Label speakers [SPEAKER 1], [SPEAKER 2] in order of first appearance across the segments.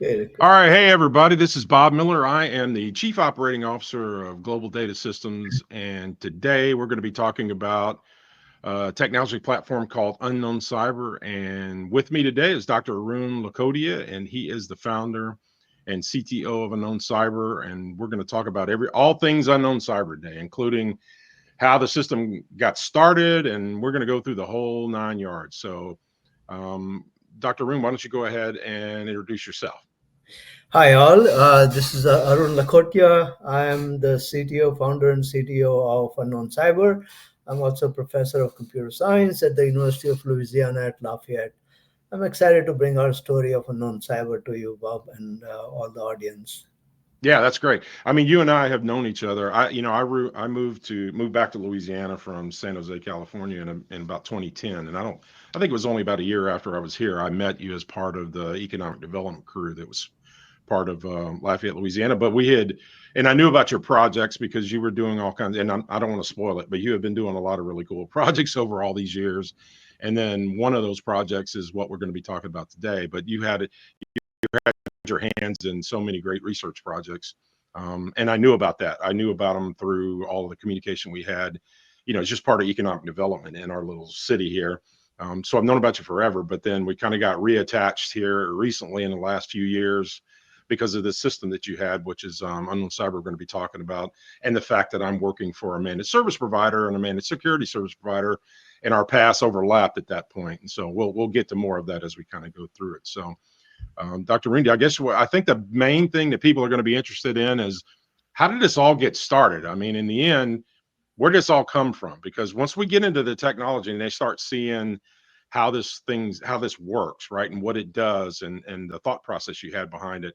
[SPEAKER 1] Okay.
[SPEAKER 2] All right. Hey, everybody. This is Bob Miller. I am the Chief Operating Officer of Global Data Systems. And today we're going to be talking about a technology platform called UnknowNCyber. And with me today is Dr. Arun Lakhotia, and he is the founder and CTO of UnknowNCyber. And we're going to talk about all things UnknowNCyber today, including how the system got started. And we're going to go through the whole 9 yards. So, Dr. Arun, why don't you go ahead and introduce yourself?
[SPEAKER 1] Hi, all. This is Arun Lakhotia. I am the CTO, founder and CTO of UnknowCyber. I'm also a professor of computer science at the University of Louisiana at Lafayette. I'm excited to bring our story of UnknowCyber to you, Bob, and all the audience.
[SPEAKER 2] Yeah, that's great. I mean, you and I have known each other. I moved back to Louisiana from San Jose, California in about 2010, and I think it was only about a year after I was here I met you as part of the economic development crew that was part of Lafayette, Louisiana. But and I knew about your projects because you were doing all kinds. And I don't want to spoil it, but you have been doing a lot of really cool projects over all these years. And then one of those projects is what we're going to be talking about today. But you had your hands in so many great research projects. And I knew about that. I knew about them through all of the communication we had. It's just part of economic development in our little city here. So I've known about you forever, but then we kind of got reattached here recently in the last few years because of the system that you had, which is UnknowNCyber we're going to be talking about, and the fact that I'm working for a managed service provider and a managed security service provider, and our paths overlapped at that point. And so we'll get to more of that as we kind of go through it. So Dr. Rindy, I think the main thing that people are going to be interested in is how did this all get started? I mean, in the end, where did this all come from? Because once we get into the technology and they start seeing how this works, right, and what it does, and the thought process you had behind it,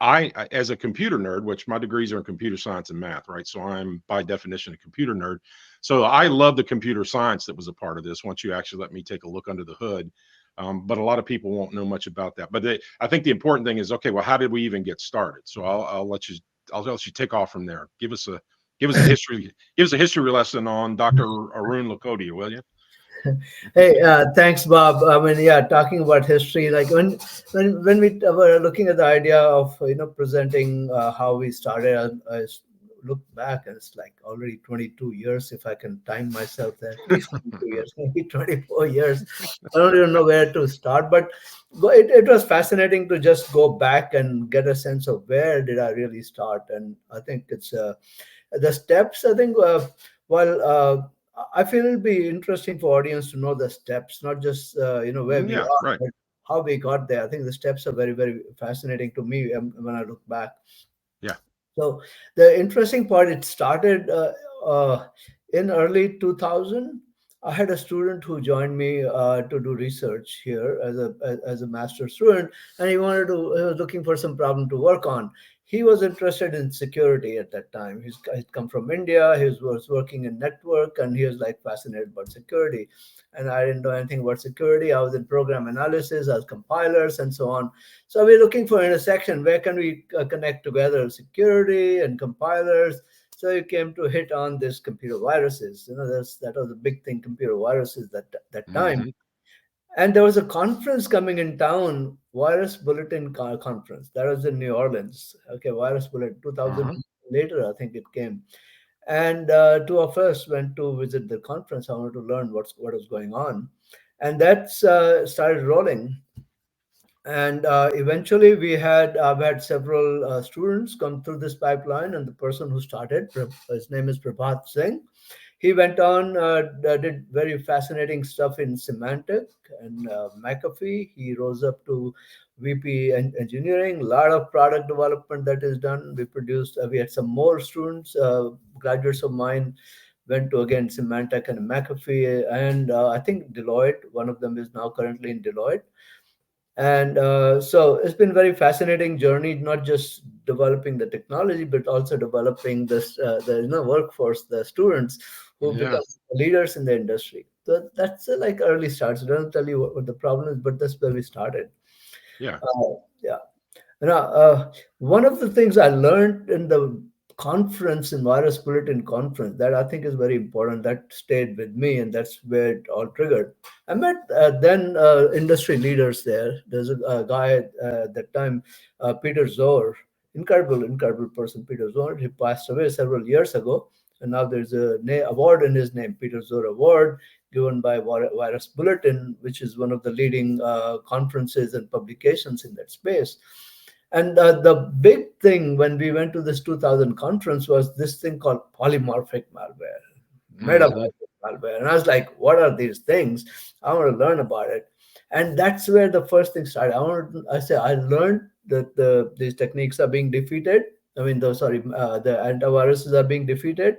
[SPEAKER 2] I, as a computer nerd, which my degrees are in computer science and math, right? So I'm by definition a computer nerd. So I love the computer science that was a part of this. Once you actually let me take a look under the hood, but a lot of people won't know much about that. But I think the important thing is, okay, well, how did we even get started? So I'll let you take off from there. Give us a history lesson on Dr. Arun Lakhotia, will you?
[SPEAKER 1] Hey, thanks, Bob. I mean, yeah, talking about history, like when we were looking at the idea of presenting how we started, I look back and it's like already 22 years, if I can time myself there, at least 22 years, maybe 24 years. I don't even know where to start, but it was fascinating to just go back and get a sense of where did I really start. And I think it's the steps. I think I feel it'll be interesting for audience to know the steps, not just where we
[SPEAKER 2] Yeah,
[SPEAKER 1] are,
[SPEAKER 2] right.
[SPEAKER 1] but how we got there. I think the steps are very, very fascinating to me when I look back.
[SPEAKER 2] Yeah.
[SPEAKER 1] So the interesting part, it started in early 2000. I had a student who joined me to do research here as a master student, and he was looking for some problem to work on. He was interested in security at that time. He'd come from India. He was working in network, and he was like fascinated about security. And I didn't know anything about security. I was in program analysis, I was compilers, and so on. So we're looking for intersection. Where can we connect together security and compilers? So you came to hit on this computer viruses. That was a big thing, computer viruses that time.
[SPEAKER 2] Mm-hmm.
[SPEAKER 1] And there was a conference coming in town, Virus Bulletin Conference. That was in New Orleans. Okay, Virus Bulletin, 2000
[SPEAKER 2] Uh-huh.
[SPEAKER 1] later, I think it came. And two of us went to visit the conference. I wanted to learn what was going on. And that's started rolling. And eventually I've had several students come through this pipeline, and the person who started, his name is Prabhat Singh. He went on, did very fascinating stuff in Semantic and McAfee. He rose up to VP engineering, a lot of product development that is done. We had some more students, graduates of mine went to again Symantec and McAfee, and I think Deloitte, one of them is now currently in Deloitte. And so it's been very fascinating journey, not just developing the technology, but also developing the workforce, the students who
[SPEAKER 2] Yeah.
[SPEAKER 1] become leaders in the industry. So that's like early starts. I don't tell you what the problem is, but that's where we started.
[SPEAKER 2] Yeah.
[SPEAKER 1] Yeah. Now, one of the things I learned in the conference in Virus Bulletin conference that I think is very important. That stayed with me, and that's where it all triggered. I met then industry leaders there. There's a guy at that time, Peter Zohr, incredible person, Peter Zohr. He passed away several years ago, and now there's a award in his name, Peter Zohr Award, given by Virus Bulletin, which is one of the leading conferences and publications in that space. And the big thing when we went to this 2000 conference was this thing called polymorphic malware, metamorphic malware. And I was like, what are these things? I want to learn about it. And that's where the first thing started. I learned that these techniques are being defeated. I mean, the antiviruses are being defeated.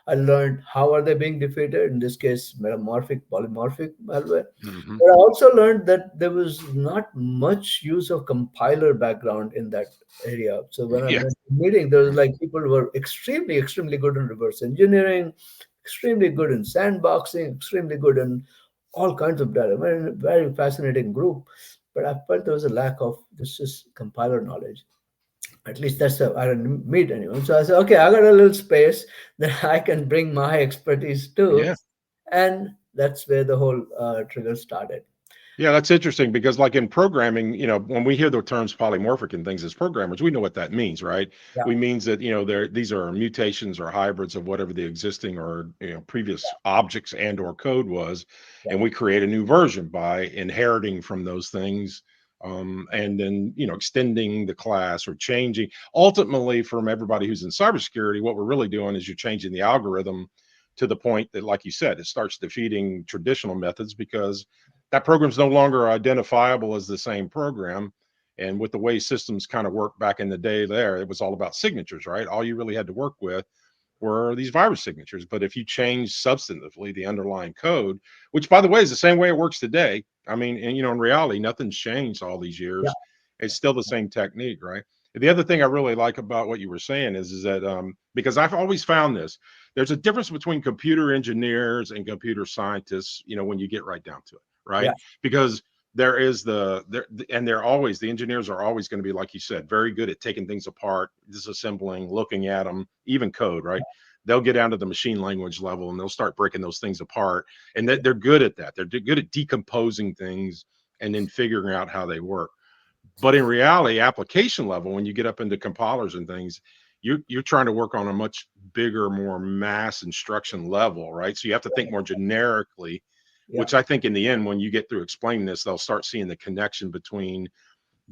[SPEAKER 1] I learned how are they being defeated, in this case, metamorphic, polymorphic malware. But I also learned that there was not much use of compiler background in that area. So when I went to the meeting, there was like people who were extremely good in reverse engineering, extremely good in sandboxing, extremely good in all kinds of data. Very fascinating group. But I felt there was a lack of this compiler knowledge. At least I didn't meet anyone. So I said, okay, I got a little space that I can bring my expertise to.
[SPEAKER 2] Yeah.
[SPEAKER 1] And that's where the whole trigger started.
[SPEAKER 2] Yeah, that's interesting because like in programming, when we hear the terms polymorphic and things as programmers, we know what that means, right?
[SPEAKER 1] Yeah.
[SPEAKER 2] We means that, these are mutations or hybrids of whatever the existing or, previous objects and or code was.
[SPEAKER 1] Yeah.
[SPEAKER 2] And we create a new version by inheriting from those things. And then, extending the class or changing. Ultimately, from everybody who's in cybersecurity, what we're really doing is you're changing the algorithm to the point that, like you said, it starts defeating traditional methods because that program's no longer identifiable as the same program. And with the way systems kind of worked back in the day there, it was all about signatures, right? All you really had to work with were these virus signatures. But if you change substantively the underlying code, which by the way is the same way it works today. I mean, and in reality, nothing's changed all these years. Yeah. It's still the same technique, right? The other thing I really like about what you were saying is that because I've always found this, there's a difference between computer engineers and computer scientists, when you get right down to it, right? Yeah. Because there is the engineers are always going to be, like you said, very good at taking things apart, disassembling, looking at them, even code, right? They'll get down to the machine language level and they'll start breaking those things apart. And they're good at that. They're good at decomposing things and then figuring out how they work. But in reality, application level, when you get up into compilers and things, you're trying to work on a much bigger, more mass instruction level, right? So you have to think more generically. Yeah. Which I think in the end, when you get through explaining this, they'll start seeing the connection between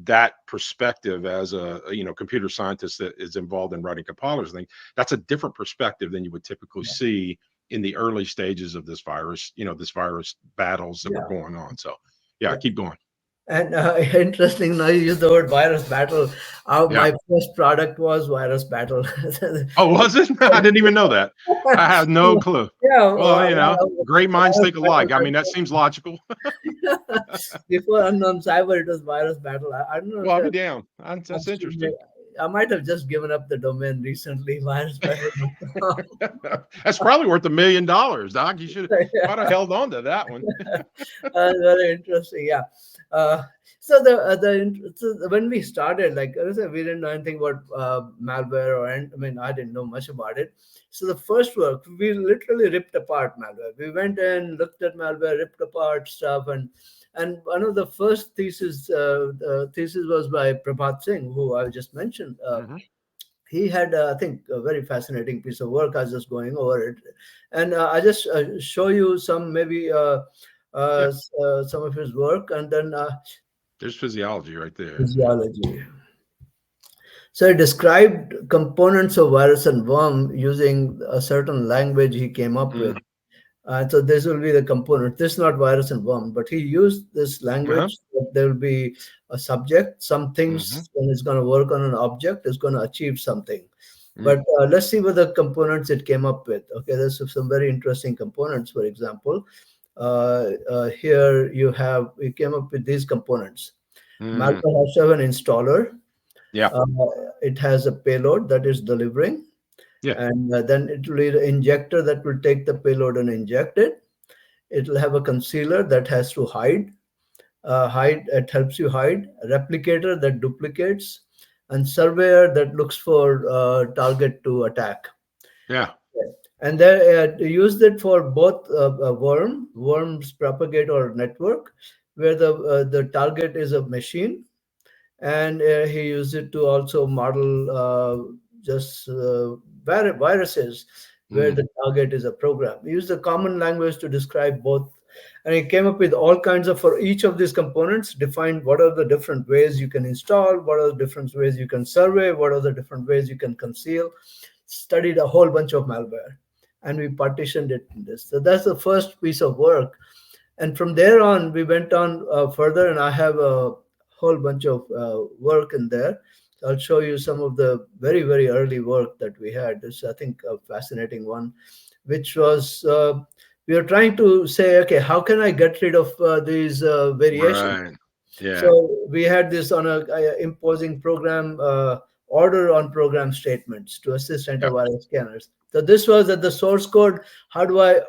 [SPEAKER 2] that perspective as a computer scientist that is involved in writing compilers thing. That's a different perspective than you would typically see in the early stages of this virus, this virus battles that were going on. So keep going.
[SPEAKER 1] And interesting, now you use the word virus battle. My first product was virus battle.
[SPEAKER 2] Oh, was it? I didn't even know that. I have no clue. Yeah. Well, great minds think alike. I mean, that seems logical.
[SPEAKER 1] Before UnknownCyber, it was virus battle. I don't know.
[SPEAKER 2] Well, I'll be down. That's interesting.
[SPEAKER 1] I might have just given up the domain recently, virus battle.
[SPEAKER 2] That's probably worth $1 million, Doc. You should have held on to that one.
[SPEAKER 1] Very interesting. Yeah. So when we started, like I said, we didn't know anything about malware, I didn't know much about it. So the first work, we literally ripped apart malware. We went in, looked at malware, ripped apart stuff, and one of the first thesis was by Prabhat Singh, who I just mentioned. He had, I think, a very fascinating piece of work. I was just going over it, and I just show you some maybe. Some of his work, and then
[SPEAKER 2] there's physiology right there.
[SPEAKER 1] Physiology. So he described components of virus and worm using a certain language he came up with. So this will be the component. This is not virus and worm, but he used this language. That there will be a subject. Some things when it's going to work on an object is going to achieve something. But let's see what the components it came up with. Okay, there's some very interesting components. For example. Here we came up with these components. Malware has to have an installer.
[SPEAKER 2] Yeah.
[SPEAKER 1] It has a payload that is delivering.
[SPEAKER 2] Yeah.
[SPEAKER 1] And then it will be the injector that will take the payload and inject it. It will have a concealer that has to hide. It helps you hide. A replicator that duplicates. and surveyor that looks for target to attack.
[SPEAKER 2] Yeah.
[SPEAKER 1] And they used it for both worms propagate or network, where the target is a machine, and he used it to also model just viruses where
[SPEAKER 2] Mm,
[SPEAKER 1] the target is a program. He used a common language to describe both, and he came up with all kinds of, for each of these components, defined what are the different ways you can install, what are the different ways you can survey, what are the different ways you can conceal. Studied a whole bunch of malware, and we partitioned it in this. So that's the first piece of work, and from there on we went on further, and I have a whole bunch of work in there. I'll show you some of the very, very early work that we had. This, I think, a fascinating one, which was we were trying to say, okay, how can I get rid of these variations?
[SPEAKER 2] right. Yeah.
[SPEAKER 1] So we had this on a imposing program order on program statements to assist
[SPEAKER 2] Yep.
[SPEAKER 1] antivirus scanners. So this was at the source code. How do I,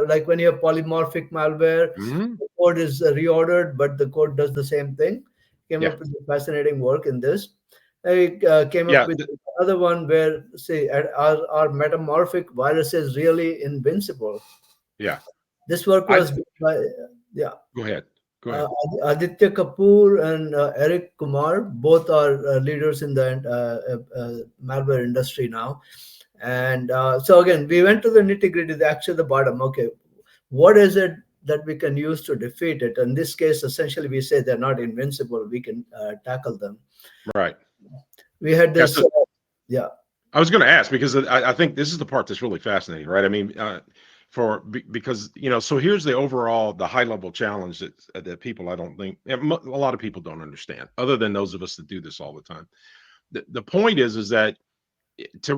[SPEAKER 1] like when you have polymorphic malware,
[SPEAKER 2] Hmm.
[SPEAKER 1] the code is reordered, but the code does the same thing. Came
[SPEAKER 2] Yeah.
[SPEAKER 1] up with fascinating work in this. I came up
[SPEAKER 2] Yeah.
[SPEAKER 1] with another one where, say, are metamorphic viruses really invincible?
[SPEAKER 2] Yeah.
[SPEAKER 1] This work
[SPEAKER 2] I
[SPEAKER 1] was by, yeah,
[SPEAKER 2] Go ahead. Go
[SPEAKER 1] uh,
[SPEAKER 2] ahead.
[SPEAKER 1] Aditya Kapoor and Eric Kumar, both are leaders in the malware industry now. And so again, we went to the nitty gritty, actually the bottom. Okay, what is it that we can use to defeat it? In this case, essentially, we say they're not invincible. We can tackle them.
[SPEAKER 2] Right.
[SPEAKER 1] We had
[SPEAKER 2] Yeah.
[SPEAKER 1] this,
[SPEAKER 2] So
[SPEAKER 1] yeah,
[SPEAKER 2] I was going to ask because I think this is the part that's really fascinating, right? I mean, because so here's the overall the high level challenge that people I don't think a lot of people don't understand, other than those of us that do this all the time. The point is that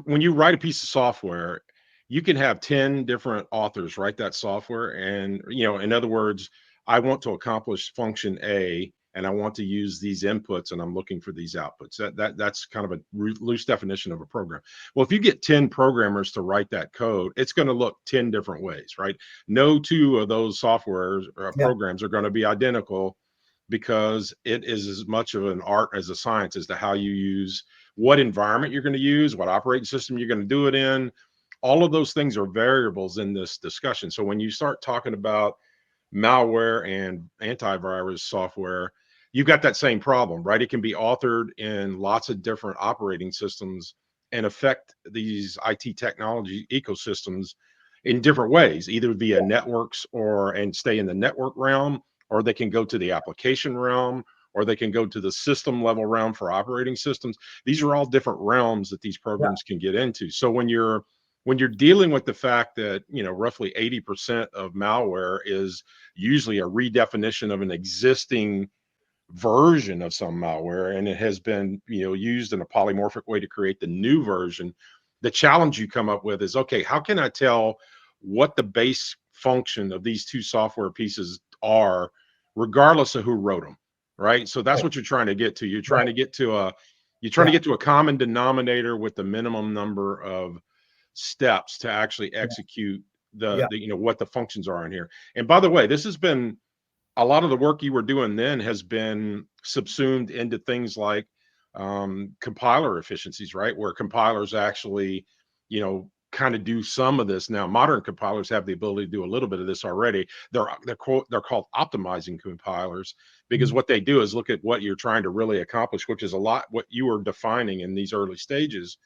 [SPEAKER 2] when you write a piece of software, you can have 10 different authors write that software. And, in other words, I want to accomplish function A and I want to use these inputs and I'm looking for these outputs. That's kind of a loose definition of a program. Well, if you get 10 programmers to write that code, it's going to look 10 different ways, right? No two of those softwares or
[SPEAKER 1] yeah,
[SPEAKER 2] programs are going to be identical because it is as much of an art as a science as to how you use what environment you're going to use, what operating system you're going to do it in. All of those things are variables in this discussion. So when you start talking about malware and antivirus software, you've got that same problem, right? It can be authored in lots of different operating systems and affect these IT technology ecosystems in different ways, either via networks and stay in the network realm, or they can go to the application realm, or they can go to the system level realm for operating systems. These are all different realms that these
[SPEAKER 1] yeah,
[SPEAKER 2] programs can get into. So when you're dealing with the fact that roughly 80% of malware is usually a redefinition of an existing version of some malware, and it has been used in a polymorphic way to create the new version, the challenge you come up with is, okay, how can I tell what the base function of these two software pieces are regardless of who wrote them, right? So that's
[SPEAKER 1] right,
[SPEAKER 2] what you're trying to get to. You're trying
[SPEAKER 1] right,
[SPEAKER 2] to get to a you're trying to
[SPEAKER 1] yeah,
[SPEAKER 2] get to a common denominator with the minimum number of steps to actually
[SPEAKER 1] yeah,
[SPEAKER 2] execute
[SPEAKER 1] yeah,
[SPEAKER 2] what the functions are in here. And by the way, this has been a lot of the work you were doing then has been subsumed into things like compiler efficiencies, right? Where compilers actually, kind of do some of this now. Modern compilers have the ability to do a little bit of this already. They're called optimizing compilers because
[SPEAKER 1] mhm,
[SPEAKER 2] what they do is look at what you're trying to really accomplish, which is a lot what you were defining in these early stages.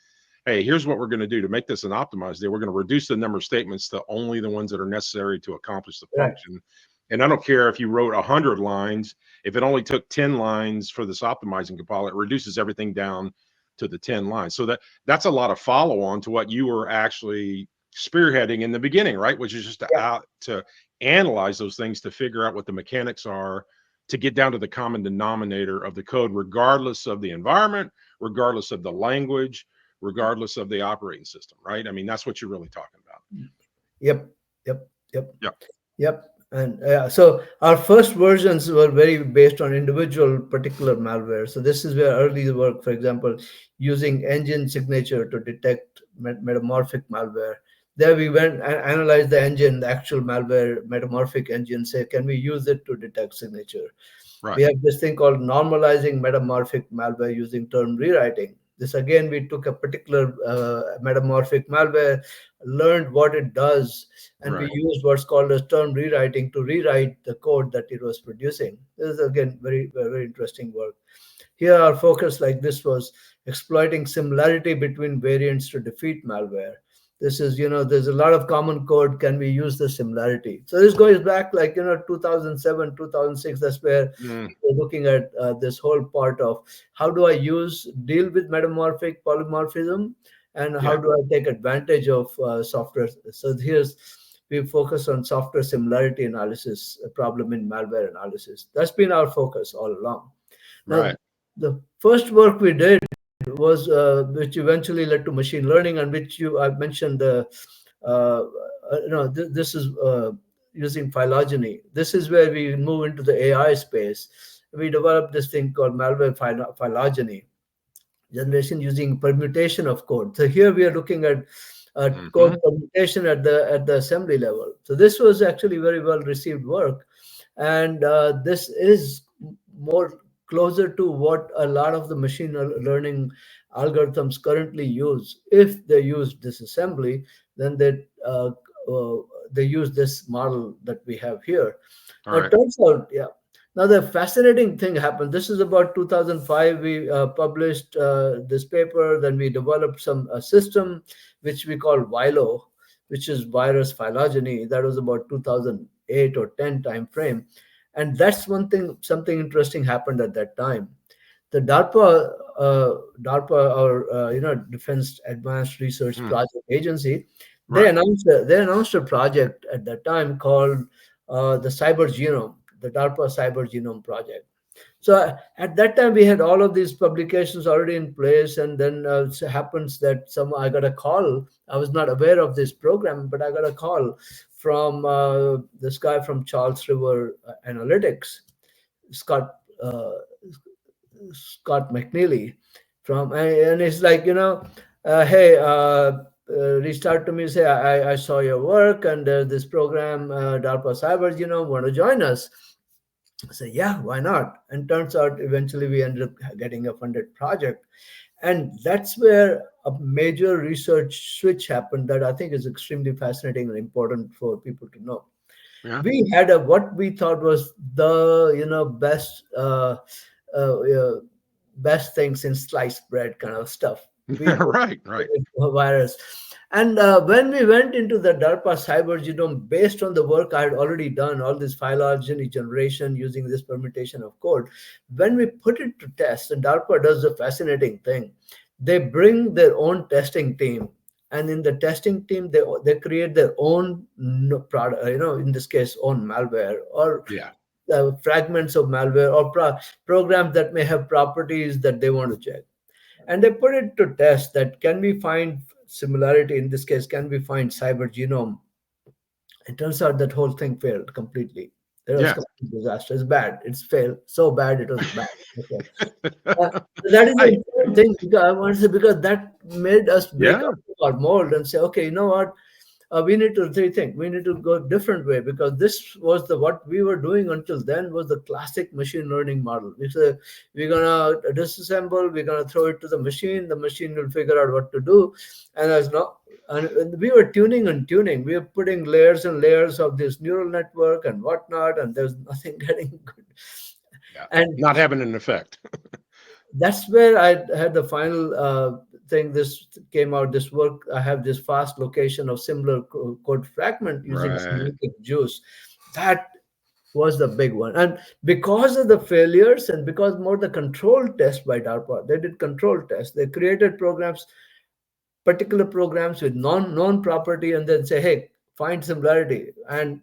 [SPEAKER 2] Hey, here's what we're going to do to make this an optimized day. We're going to reduce the number of statements to only the ones that are necessary to accomplish the
[SPEAKER 1] right,
[SPEAKER 2] function. And I don't care if you wrote 100 lines, if it only took 10 lines for this optimizing compiler, it reduces everything down to the 10 lines. So that's a lot of follow on to what you were actually spearheading in the beginning, right? Which is just
[SPEAKER 1] yeah,
[SPEAKER 2] to analyze those things to figure out what the mechanics are to get down to the common denominator of the code, regardless of the environment, regardless of the language, regardless of the operating system, right? I mean, that's what you're really talking about.
[SPEAKER 1] yep, yep, yep.
[SPEAKER 2] Yeah.
[SPEAKER 1] Yep. And so our first versions were very based on individual particular malware. So this is where early work, for example, using engine signature to detect metamorphic malware. There we went and analyzed the engine, the actual malware metamorphic engine, say, can we use it to detect signature? We
[SPEAKER 2] Right.
[SPEAKER 1] have this thing called normalizing metamorphic malware using term rewriting. This again, we took a particular metamorphic malware, learned what it does, and we
[SPEAKER 2] Right.
[SPEAKER 1] used what's called as term rewriting to rewrite the code that it was producing. This is again very, very, very interesting work. Here, our focus, like this, was exploiting similarity between variants to defeat malware. This is, there's a lot of common code. Can we use the similarity? So this goes back, like, 2007, 2006. That's where
[SPEAKER 2] Mm,
[SPEAKER 1] we're looking at this whole part of how do I deal with metamorphic polymorphism, and how
[SPEAKER 2] yeah.
[SPEAKER 1] do I take advantage of software. So we focus on software similarity analysis, a problem in malware analysis. That's been our focus all along. Now,
[SPEAKER 2] Right.
[SPEAKER 1] the first work we did was which eventually led to machine learning, and which I mentioned. This is using phylogeny. This is where we move into the AI space. We developed this thing called malware phylogeny generation using permutation of code. So here we are looking at code
[SPEAKER 2] Hmm.
[SPEAKER 1] permutation at the assembly level. So this was actually very well received work, and this is more closer to what a lot of the machine learning algorithms currently use. If they use disassembly, then they use this model that we have here.
[SPEAKER 2] All
[SPEAKER 1] Now, it
[SPEAKER 2] right.
[SPEAKER 1] turns out, yeah. Now, the fascinating thing happened. This is about 2005. We published this paper. Then we developed some system which we call VILO, which is virus phylogeny. That was about 2008 or 10 time frame. And that's one thing, something interesting happened at that time. The DARPA, or Defense Advanced Research
[SPEAKER 2] Mm,
[SPEAKER 1] Project Agency, they
[SPEAKER 2] right.
[SPEAKER 1] announced a project at that time called the Cyber Genome, the DARPA Cyber Genome Project. So at that time, we had all of these publications already in place, and then it happens that I got a call. I was not aware of this program, but I got a call from this guy from Charles River Analytics, Scott uh, Scott McNeely, and it's like, hey, reached out to me, say, I saw your work, and there's this program, DARPA Cyber, want to join us? I said, yeah, why not? And turns out eventually we ended up getting a funded project. And that's where a major research switch happened that I think is extremely fascinating and important for people to know.
[SPEAKER 2] Yeah.
[SPEAKER 1] We had what we thought was the uh, uh, best things in sliced bread kind of stuff. We
[SPEAKER 2] Right. Right.
[SPEAKER 1] a virus. And when we went into the DARPA cyber genome, based on the work I had already done, all this phylogeny generation using this permutation of code, when we put it to test, and DARPA does a fascinating thing. They bring their own testing team, and in the testing team, they create their own product. In this case, own malware or
[SPEAKER 2] Yeah.
[SPEAKER 1] fragments of malware or programs that may have properties that they want to check, and they put it to test that can we find similarity. In this case, can we find cyber genome? It turns out that whole thing failed completely. It was a
[SPEAKER 2] Yeah.
[SPEAKER 1] complete disaster. It's bad. It's failed so bad it was bad. Okay. uh, that is an
[SPEAKER 2] Hey.
[SPEAKER 1] important thing, because I want to say, because that made us break
[SPEAKER 2] Yeah.
[SPEAKER 1] out of our mold and say, okay, you know what, we need to rethink. We need to go a different way, because this was what we were doing until then was the classic machine learning model. We say we're gonna disassemble, we're gonna throw it to the machine will figure out what to do, and as no. And we were tuning and tuning. We were putting layers and layers of this neural network and whatnot, and there's nothing getting good.
[SPEAKER 2] Yeah.
[SPEAKER 1] And
[SPEAKER 2] Not having an effect.
[SPEAKER 1] that's where I had the final thing. This came out. This work. I have this fast location of similar code fragment using
[SPEAKER 2] Right.
[SPEAKER 1] semantic juice. That was the big one. And because of the failures, and because more the control test by DARPA, they did control tests. They created programs, particular programs with known property, and then say, hey, find similarity. And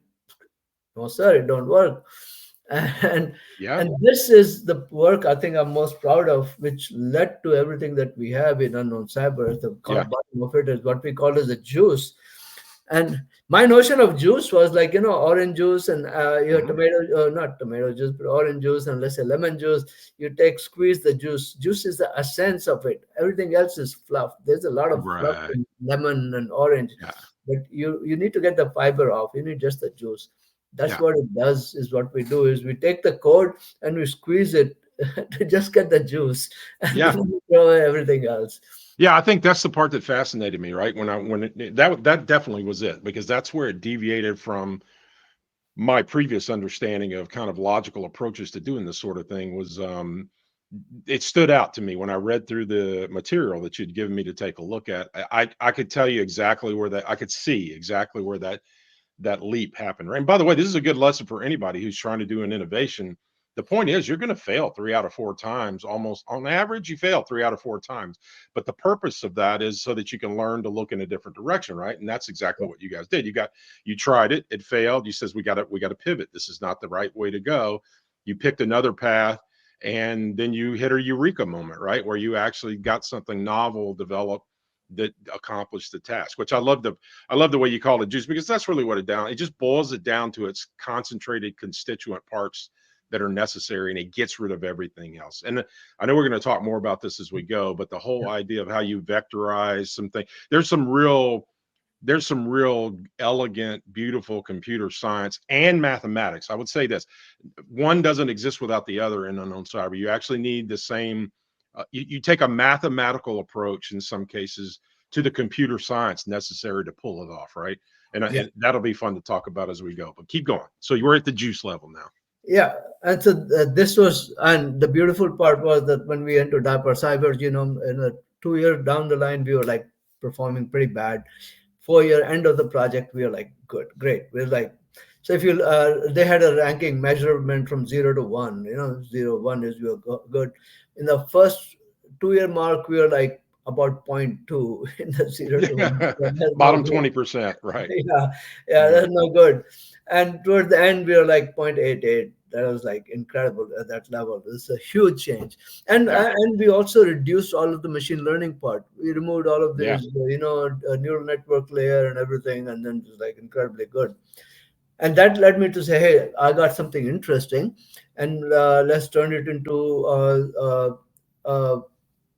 [SPEAKER 1] no, sir, it don't work. and
[SPEAKER 2] Yeah.
[SPEAKER 1] and this is the work I think I'm most proud of, which led to everything that we have in unknown cyber. The
[SPEAKER 2] Yeah.
[SPEAKER 1] bottom of it is what we call as a juice. And my notion of juice was like, orange juice and your
[SPEAKER 2] Hmm.
[SPEAKER 1] tomato, not tomato juice, but orange juice, and let's say lemon juice. You squeeze the juice. Juice is the essence of it. Everything else is fluff. There's a lot of fluff
[SPEAKER 2] Right.
[SPEAKER 1] in lemon and orange.
[SPEAKER 2] Yeah.
[SPEAKER 1] but you need to get the fiber off. You need just the juice. That's
[SPEAKER 2] Yeah.
[SPEAKER 1] what it does. Is what we do is we take the code and we squeeze it to just get the juice, and
[SPEAKER 2] Yeah.
[SPEAKER 1] then we throw away everything else.
[SPEAKER 2] Yeah, I think that's the part that fascinated me, right? That definitely was it, because that's where it deviated from my previous understanding of kind of logical approaches to doing this sort of thing. Was It stood out to me when I read through the material that you'd given me to take a look at. I could tell you exactly where that I could see exactly where that leap happened, right? And by the way, this is a good lesson for anybody who's trying to do an innovation. The point is, you're going to fail 3 out of 4 times. Almost on average, you fail 3 out of 4 times. But the purpose of that is so that you can learn to look in a different direction, right? And that's exactly what you guys did. You tried it, it failed. You says we got to pivot. This is not the right way to go. You picked another path, and then you hit a eureka moment, right, where you actually got something novel developed that accomplished the task. Which I love the way you call it juice, because that's really what it just boils it down to its concentrated constituent parts that are necessary, and it gets rid of everything else. And I know we're going to talk more about this as we go, but the whole idea of how you vectorize something, there's some real elegant, beautiful computer science and mathematics. I would say this: one doesn't exist without the other in unknown cyber. You actually need the same. You take a mathematical approach in some cases to the computer science necessary to pull it off, right?
[SPEAKER 1] Yeah.
[SPEAKER 2] And that'll be fun to talk about as we go. But keep going. So you were at the juice level now.
[SPEAKER 1] Yeah, and so this was, and the beautiful part was that when we entered DARPA cyber genome, in a 2 year down the line, we were like performing pretty bad. 4 year end of the project, we were like, good, great. We're like, so if you, they had a ranking measurement from 0 to 1. 0, 1 is we were good. In the first 2 year mark, we were like about 0.2 in the 0 to 1. So that's no
[SPEAKER 2] Bottom
[SPEAKER 1] good.
[SPEAKER 2] 20%, right?
[SPEAKER 1] Yeah, yeah,
[SPEAKER 2] Yeah,
[SPEAKER 1] that's no good. And towards the end, we were like 0.88. That was like incredible at that level. It's a huge change.
[SPEAKER 2] yeah,
[SPEAKER 1] And we also reduced all of the machine learning part. We removed all of
[SPEAKER 2] yeah.
[SPEAKER 1] these, neural network layer and everything, and then it was like incredibly good. And that led me to say, hey, I got something interesting, and let's turn it into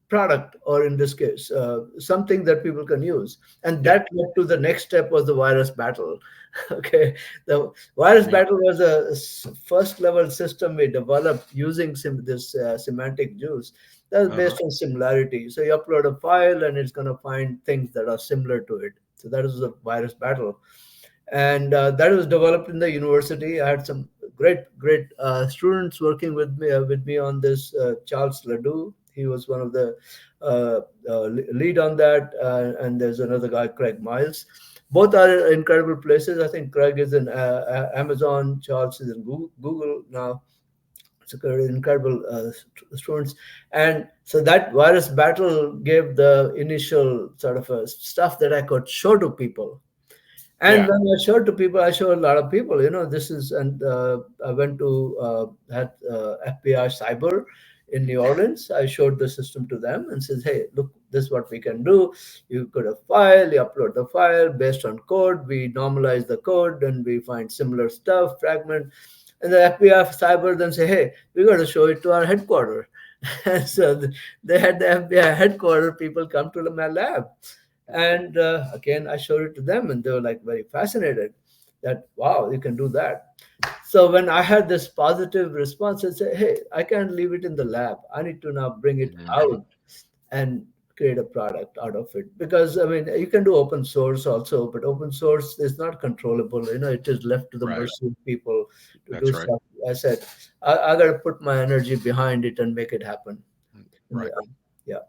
[SPEAKER 1] product, or in this case something that people can use. And
[SPEAKER 2] Yeah.
[SPEAKER 1] that led to the next step was the virus battle. Okay, the virus
[SPEAKER 2] Right.
[SPEAKER 1] battle was a first level system we developed using this semantic juice that was
[SPEAKER 2] Uh-huh.
[SPEAKER 1] based on similarity. So you upload a file and it's going to find things that are similar to it. So that is the virus battle. And that was developed in the university. I had some great students working with me on this. Charles Ledoux, he was one of the lead on that, and there's another guy, Craig Miles. Both are incredible places. I think Craig is in Amazon, Charles is in Google now. So incredible students. And so that virus battle gave the initial sort of stuff that I could show to people. And
[SPEAKER 2] Yeah.
[SPEAKER 1] when I showed to people, I showed a lot of people, this is, and I went to had FBI Cyber in New Orleans. I showed the system to them and says, hey, look, this is what we can do. You put a file, you upload the file based on code. We normalize the code and we find similar stuff, fragment. And the FBI Cyber then say, hey, we got to show it to our headquarters. And so they had the FBI headquarters people come to my lab. And again, I showed it to them, and they were like very fascinated that, wow, you can do that. So when I had this positive response, I said, hey, I can't leave it in the lab. I need to now bring it
[SPEAKER 2] Mhm.
[SPEAKER 1] out and create a product out of it. Because, I mean, you can do open source also, but open source is not controllable. It is left to the
[SPEAKER 2] Right.
[SPEAKER 1] mercy of people to do
[SPEAKER 2] That's right.
[SPEAKER 1] stuff. I said, I got to put my energy behind it and make it happen. And,
[SPEAKER 2] Right.
[SPEAKER 1] yeah.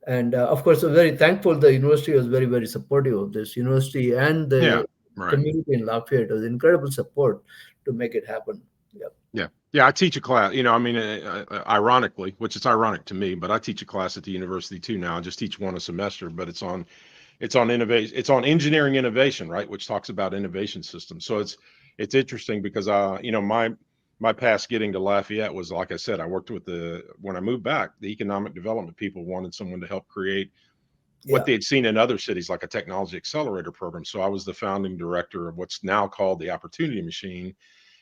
[SPEAKER 1] And of course, I'm very thankful. The university was very, very supportive of this. University and
[SPEAKER 2] Yeah.
[SPEAKER 1] the
[SPEAKER 2] Right.
[SPEAKER 1] community in Lafayette was incredible support to make it happen. Yeah,
[SPEAKER 2] Yeah. Yeah. I teach a class, I mean, ironically, which is ironic to me, but I teach a class at the university too now. I just teach one a semester, but it's on innovation, it's on engineering innovation, right? Which talks about innovation systems. So it's interesting because my past getting to Lafayette was, like I said, I worked with when I moved back, the economic development people wanted someone to help create what
[SPEAKER 1] yeah,
[SPEAKER 2] they had seen in other cities, like a technology accelerator program. So I was the founding director of what's now called the Opportunity Machine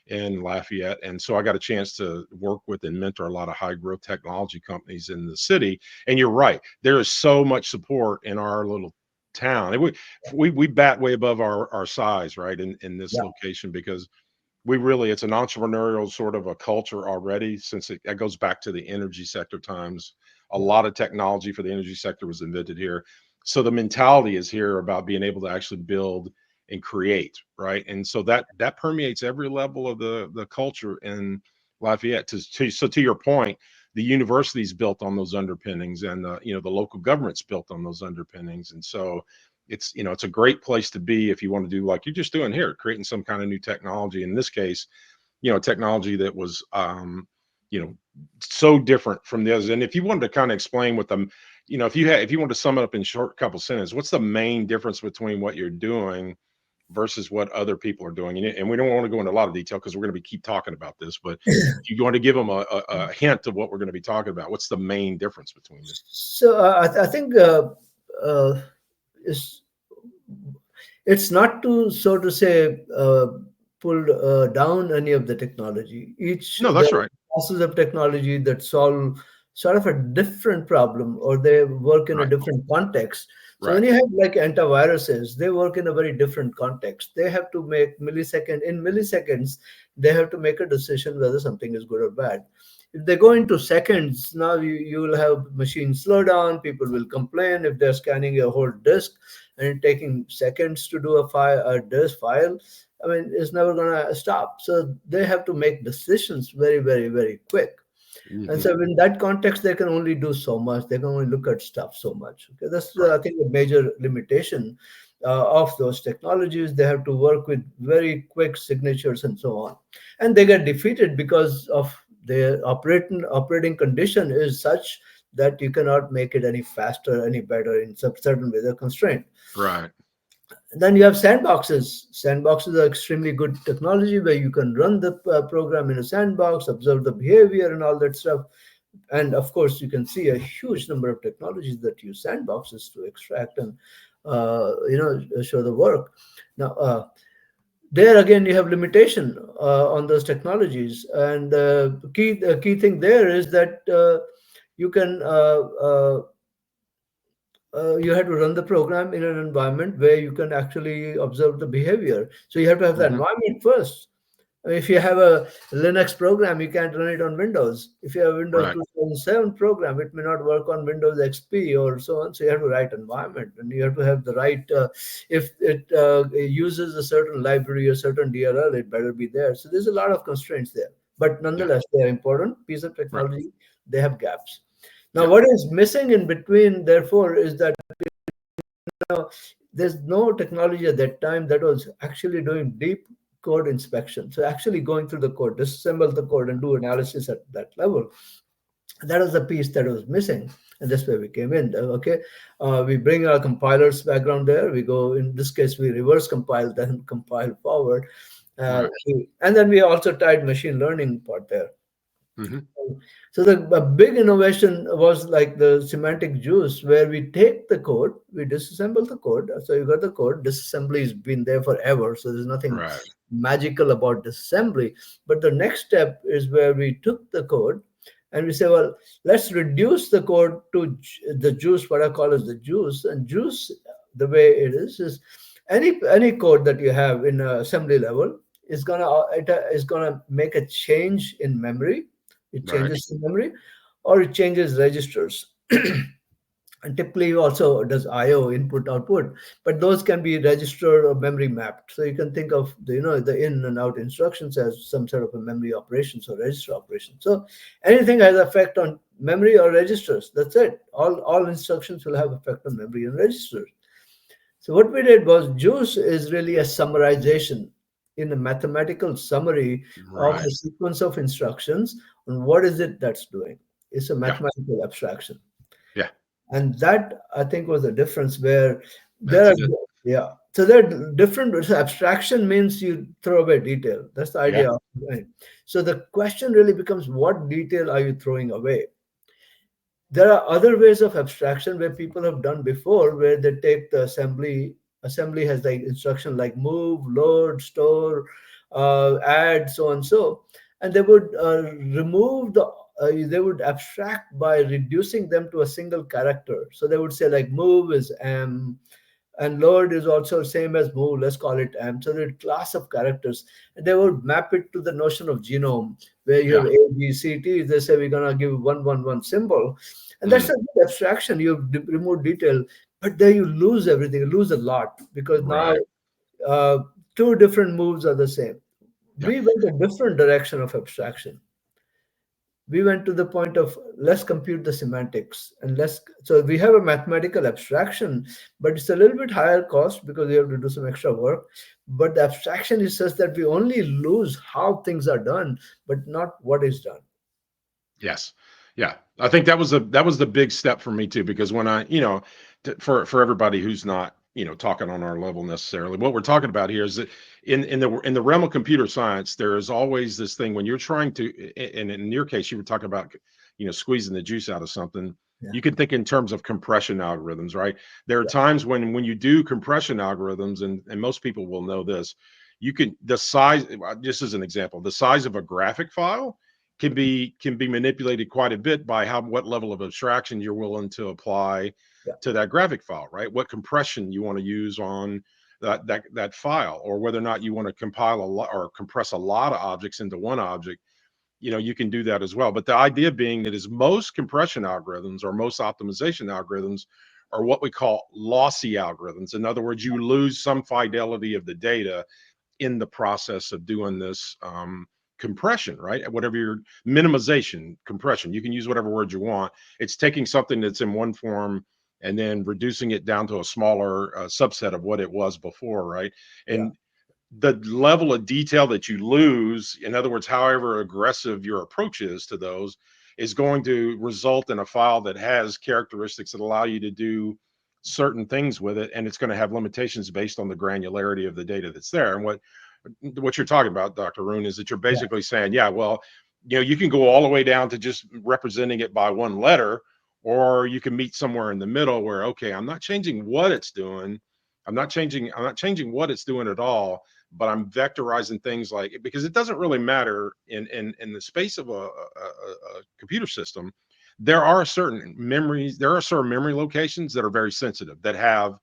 [SPEAKER 2] in Lafayette. And so I got a chance to work with and mentor a lot of high growth technology companies in the city. And you're right, there is so much support in our little town. We bat way above our size, right, in this
[SPEAKER 1] Yeah,
[SPEAKER 2] location, because we really, it's an entrepreneurial sort of a culture already, since it goes back to the energy sector times. A
[SPEAKER 1] yeah.
[SPEAKER 2] lot of technology for the energy sector was invented here. So the mentality is here about being able to actually build and create, right? And so that permeates every level of the culture in Lafayette. So to your point, the university's built on those underpinnings, and the local government's built on those underpinnings. And so it's a great place to be if you want to do like you're just doing here, creating some kind of new technology. In this case, technology that was you know so different from the others. And if you wanted to kind of explain what the if you want to sum it up in short couple sentences, what's the main difference between what you're doing versus what other people are doing? And we don't want to go into a lot of detail because we're going to keep talking about this, but if you want to give them a hint of what we're going to be talking about, what's the main difference between them?
[SPEAKER 1] So I think uh, it's it's not to, so to say, pull down any of the technology. Each
[SPEAKER 2] No,
[SPEAKER 1] there
[SPEAKER 2] that's
[SPEAKER 1] are
[SPEAKER 2] right.
[SPEAKER 1] classes of technology that solve sort of a different problem, or they work in a
[SPEAKER 2] Right.
[SPEAKER 1] different context. So when
[SPEAKER 2] Right.
[SPEAKER 1] you have like antiviruses, they work in a very different context. They have to make milliseconds, they have to make a decision whether something is good or bad. If they go into seconds, now you will have machines slow down, people will complain if they're scanning a whole disk and taking seconds to do a disk file. I mean, it's never gonna stop. So they have to make decisions very, very, very quick. And
[SPEAKER 2] Hmm.
[SPEAKER 1] so in that context, they can only do so much. They can only look at stuff so much. Okay, that's
[SPEAKER 2] Right.
[SPEAKER 1] I think a major limitation of those technologies. They have to work with very quick signatures and so on, and they get defeated because of their operating condition is such that you cannot make it any faster, any better in some certain way. They're constrained.
[SPEAKER 2] Right.
[SPEAKER 1] Then you have sandboxes. Sandboxes are extremely good technology where you can run the program in a sandbox, observe the behavior and all that stuff. And of course, you can see a huge number of technologies that use sandboxes to extract and show the work. Now, there again, you have limitation on those technologies, and the key thing there is that you can you have to run the program in an environment where you can actually observe the behavior. So you have to have the
[SPEAKER 2] Hmm.
[SPEAKER 1] environment first. If you have a Linux program, you can't run it on Windows. If you have a Windows
[SPEAKER 2] Right.
[SPEAKER 1] 2007 program, it may not work on Windows XP or so on. So you have to write environment, and you have to have the right. If it uses a certain library or certain DLL, it better be there. So there's a lot of constraints there. But
[SPEAKER 2] Yeah.
[SPEAKER 1] nonetheless, they are important piece of
[SPEAKER 2] Right.
[SPEAKER 1] technology. They have gaps. Now,
[SPEAKER 2] Yeah.
[SPEAKER 1] what is missing in between, therefore, is that now there's no technology at that time that was actually doing deep code inspection. So actually going through the code, disassemble the code and do analysis at that level. That was the piece that was missing. And that's where we came in. Okay. We bring our compilers background there. We go, in this case, we reverse compile, then compile forward.
[SPEAKER 2] Right.
[SPEAKER 1] And then we also tied machine learning part there.
[SPEAKER 2] Hmm.
[SPEAKER 1] So the a big innovation was like the semantic juice, where we take the code, we disassemble the code. So you got the code. Disassembly has been there forever, so there's nothing
[SPEAKER 2] Right.
[SPEAKER 1] magical about disassembly. But the next step is where we took the code and we say, well, let's reduce the code to the juice, what I call as the juice. And juice, the way it is any code that you have in assembly level is gonna make a change in memory. It
[SPEAKER 2] Right.
[SPEAKER 1] changes the memory, or it changes registers. And typically also does IO, input output, but those can be registered or memory mapped. So you can think of the in and out instructions as some sort of a memory operations or register operation. So anything has effect on memory or registers. That's it. All instructions will have effect on memory and registers. So what we did was juice is really a summarization in a mathematical summary of
[SPEAKER 2] Right.
[SPEAKER 1] the sequence of instructions on what is it that's doing. It's a
[SPEAKER 2] Yeah.
[SPEAKER 1] mathematical abstraction.
[SPEAKER 2] Yeah.
[SPEAKER 1] And that I think was the difference where there
[SPEAKER 2] That's
[SPEAKER 1] are,
[SPEAKER 2] it.
[SPEAKER 1] yeah. So there are different, so abstraction means you throw away detail. That's the
[SPEAKER 2] Yeah.
[SPEAKER 1] idea of it. So the question really becomes, what detail are you throwing away? There are other ways of abstraction where people have done before, where they take the assembly has like instruction like move, load, store, add, so and so, and they would remove they would abstract by reducing them to a single character. So they would say like move is M, And lowered is also same as move, let's call it M. So the class of characters, and they would map it to the notion of genome, where you have
[SPEAKER 2] Yeah.
[SPEAKER 1] A, B, C, T. They say we're gonna give 111 symbol, and that's
[SPEAKER 2] Mm,
[SPEAKER 1] a good abstraction. You remove detail, but there you lose everything. You lose a lot because now
[SPEAKER 2] right.
[SPEAKER 1] uh, two different moves are the same.
[SPEAKER 2] Yeah.
[SPEAKER 1] We went a different direction of abstraction. We went to the point of let's compute the semantics and let's, so we have a mathematical abstraction, but it's a little bit higher cost because we have to do some extra work. But the abstraction is such that we only lose how things are done, but not what is done.
[SPEAKER 2] Yes. Yeah. I think that was the big step for me too, because when I, for everybody who's not, talking on our level necessarily, what we're talking about here is that in the realm of computer science, there is always this thing when you're trying to, and in your case, you were talking about, squeezing the juice out of something.
[SPEAKER 1] Yeah,
[SPEAKER 2] You can think in terms of compression algorithms, right? There are
[SPEAKER 1] yeah,
[SPEAKER 2] times when you do compression algorithms, and most people will know this, you can the size, just as an example, the size of a graphic file can be manipulated quite a bit by what level of abstraction you're willing to apply
[SPEAKER 1] yeah,
[SPEAKER 2] to that graphic file, right? What compression you want to use on that file, or whether or not you want to compile a lot or compress a lot of objects into one object. You can do that as well. But the idea being that is most compression algorithms or most optimization algorithms are what we call lossy algorithms. In other words, you lose some fidelity of the data in the process of doing this compression, right? Whatever your minimization, compression, you can use whatever word you want. It's taking something that's in one form and then reducing it down to a smaller subset of what it was before, right?
[SPEAKER 1] yeah,
[SPEAKER 2] And the level of detail that you lose, in other words, however aggressive your approach is to those, is going to result in a file that has characteristics that allow you to do certain things with it, and it's going to have limitations based on the granularity of the data that's there. And what you're talking about, Dr. Arun, is that you're
[SPEAKER 1] yeah,
[SPEAKER 2] basically saying, yeah, well, you can go all the way down to just representing it by one letter, or you can meet somewhere in the middle where, okay, I'm not changing what it's doing. I'm not changing what it's doing at all, but I'm vectorizing things like, because it doesn't really matter in the space of a computer system. There are certain memory locations that are very sensitive, that have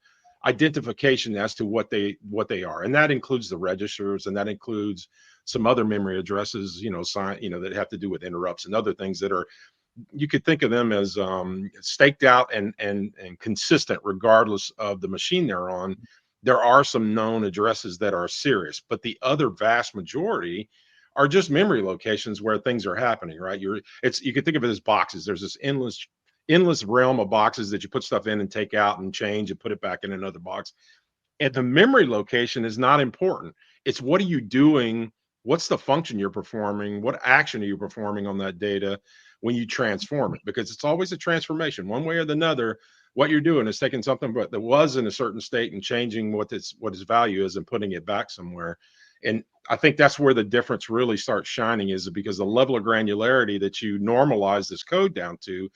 [SPEAKER 2] identification as to what they are, and that includes the registers, and that includes some other memory addresses, that have to do with interrupts and other things that are, you could think of them as staked out and consistent regardless of the machine they're on. There are some known addresses that are serious, but the other vast majority are just memory locations where things are happening, right? You could think of it as boxes. There's this endless realm of boxes that you put stuff in and take out and change and put it back in another box. And the memory location is not important. It's what are you doing? What's the function you're performing? What action are you performing on that data when you transform it? Because it's always a transformation, one way or the other. What you're doing is taking something that was in a certain state and changing what its value is and putting it back somewhere. And I think that's where the difference really starts shining, is because the level of granularity that you normalize this code down to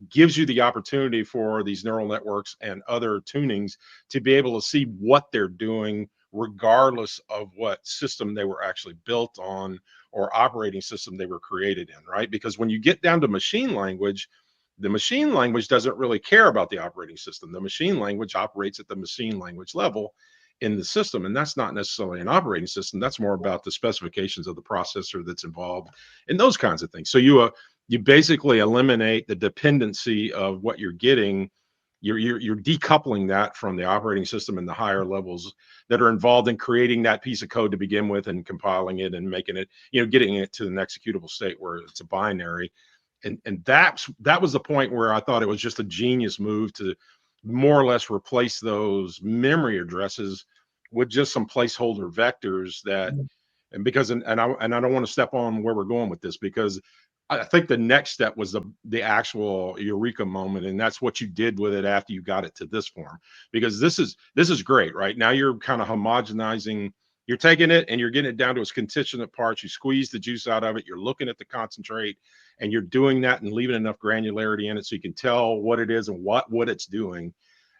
[SPEAKER 2] gives you the opportunity for these neural networks and other tunings to be able to see what they're doing regardless of what system they were actually built on or operating system they were created in, right? Because when you get down to machine language, the machine language doesn't really care about the operating system. The machine language operates at the machine language level in the system, and that's not necessarily an operating system. That's more about the specifications of the processor that's involved and those kinds of things. So you basically eliminate the dependency of what you're getting. You're decoupling that from the operating system and the higher levels that are involved in creating that piece of code to begin with and compiling it and making it, getting it to an executable state where it's a binary. And that was the point where I thought it was just a genius move to more or less replace those memory addresses with just some placeholder vectors that, and because and I don't want to step on where we're going with this, because I think the next step was the actual eureka moment, and that's what you did with it after you got it to this form. Because this is great, right? Now you're kind of homogenizing. You're taking it and you're getting it down to its constituent parts. You squeeze the juice out of it. You're looking at the concentrate, and you're doing that and leaving enough granularity in it so you can tell what it is and what it's doing.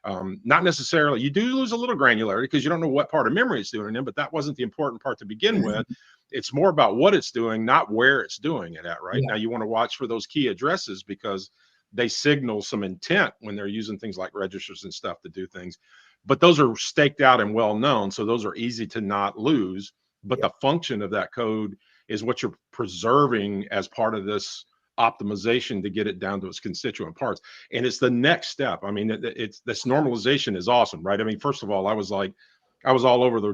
[SPEAKER 2] Not necessarily, you do lose a little granularity because you don't know what part of memory it's doing in, but that wasn't the important part to begin with. It's more about what it's doing, not where it's doing it at. Right
[SPEAKER 1] yeah,
[SPEAKER 2] now, you want to watch for those key addresses because they signal some intent when they're using things like registers and stuff to do things. but those are staked out and well known, so those are easy to not lose. But the function of that code is what you're preserving as part of this optimization to get it down to its constituent parts. And it's the next step. I mean, it's this normalization is awesome, right? I mean, first of all, I was all over the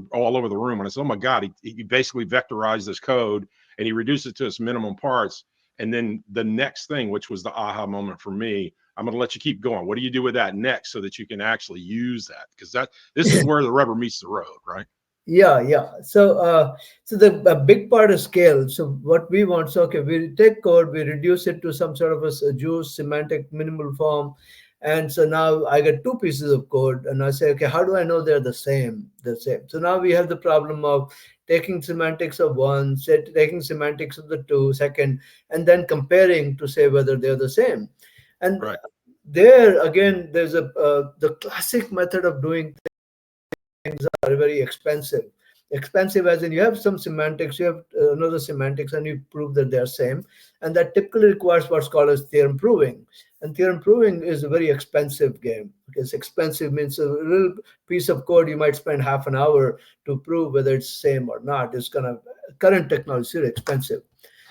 [SPEAKER 2] room, and I said, oh my God, he basically vectorized this code and he reduced it to its minimum parts. And then the next thing, which was the aha moment for me, I'm going to let you keep going. What do you do with that next so that you can actually use that? Because this is where the rubber meets the road, right?
[SPEAKER 1] Yeah. So the a big part is scale. So what we want, so okay, we take code, we reduce it to some sort of a juice semantic minimal form, and so now I get two pieces of code, and I say, okay, how do I know they're the same? The same. So now we have the problem of taking semantics of one, taking semantics of the two, second, and then comparing to say whether they're the same. And
[SPEAKER 2] right.
[SPEAKER 1] There again, there's the classic method of doing things are very expensive. Expensive as in you have some semantics, you have another semantics, and you prove that they're same. And that typically requires what's called as theorem proving. And theorem proving is a very expensive game, because expensive means a little piece of code you might spend half an hour to prove whether it's same or not. It's kind of current technology is very expensive.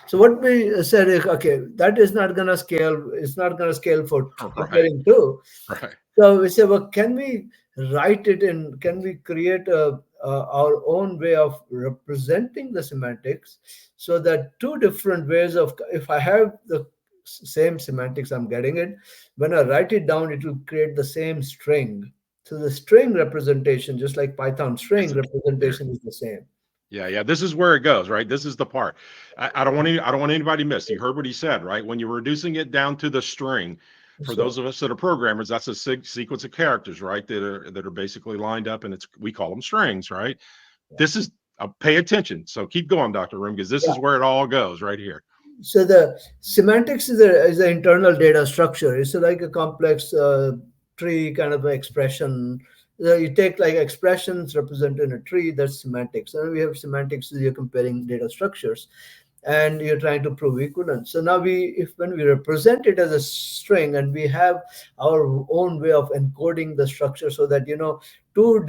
[SPEAKER 1] So what we said is, okay, that is not going to scale. It's not going to scale for comparing two.
[SPEAKER 2] Right.
[SPEAKER 1] So we say, well, can we write it in? Can we create our own way of representing the semantics, so that two different ways of, if I have the same semantics, I'm getting it. When I write it down, it will create the same string. So the string representation, just like Python string representation, is the same.
[SPEAKER 2] Yeah. This is where it goes, right? This is the part. I don't want anybody to miss. You heard what he said, right? When you're reducing it down to the string, for those of us that are programmers, that's a sequence of characters, right? That are basically lined up, and we call them strings, right? Yeah. This is pay attention. So keep going, Dr. Room, because this is where it all goes right here.
[SPEAKER 1] So the semantics is an internal data structure. It's like a complex tree kind of expression. You take like expressions represented in a tree, that's semantics. And we have semantics, you're comparing data structures and you're trying to prove equivalence. So now when we represent it as a string, and we have our own way of encoding the structure, so that two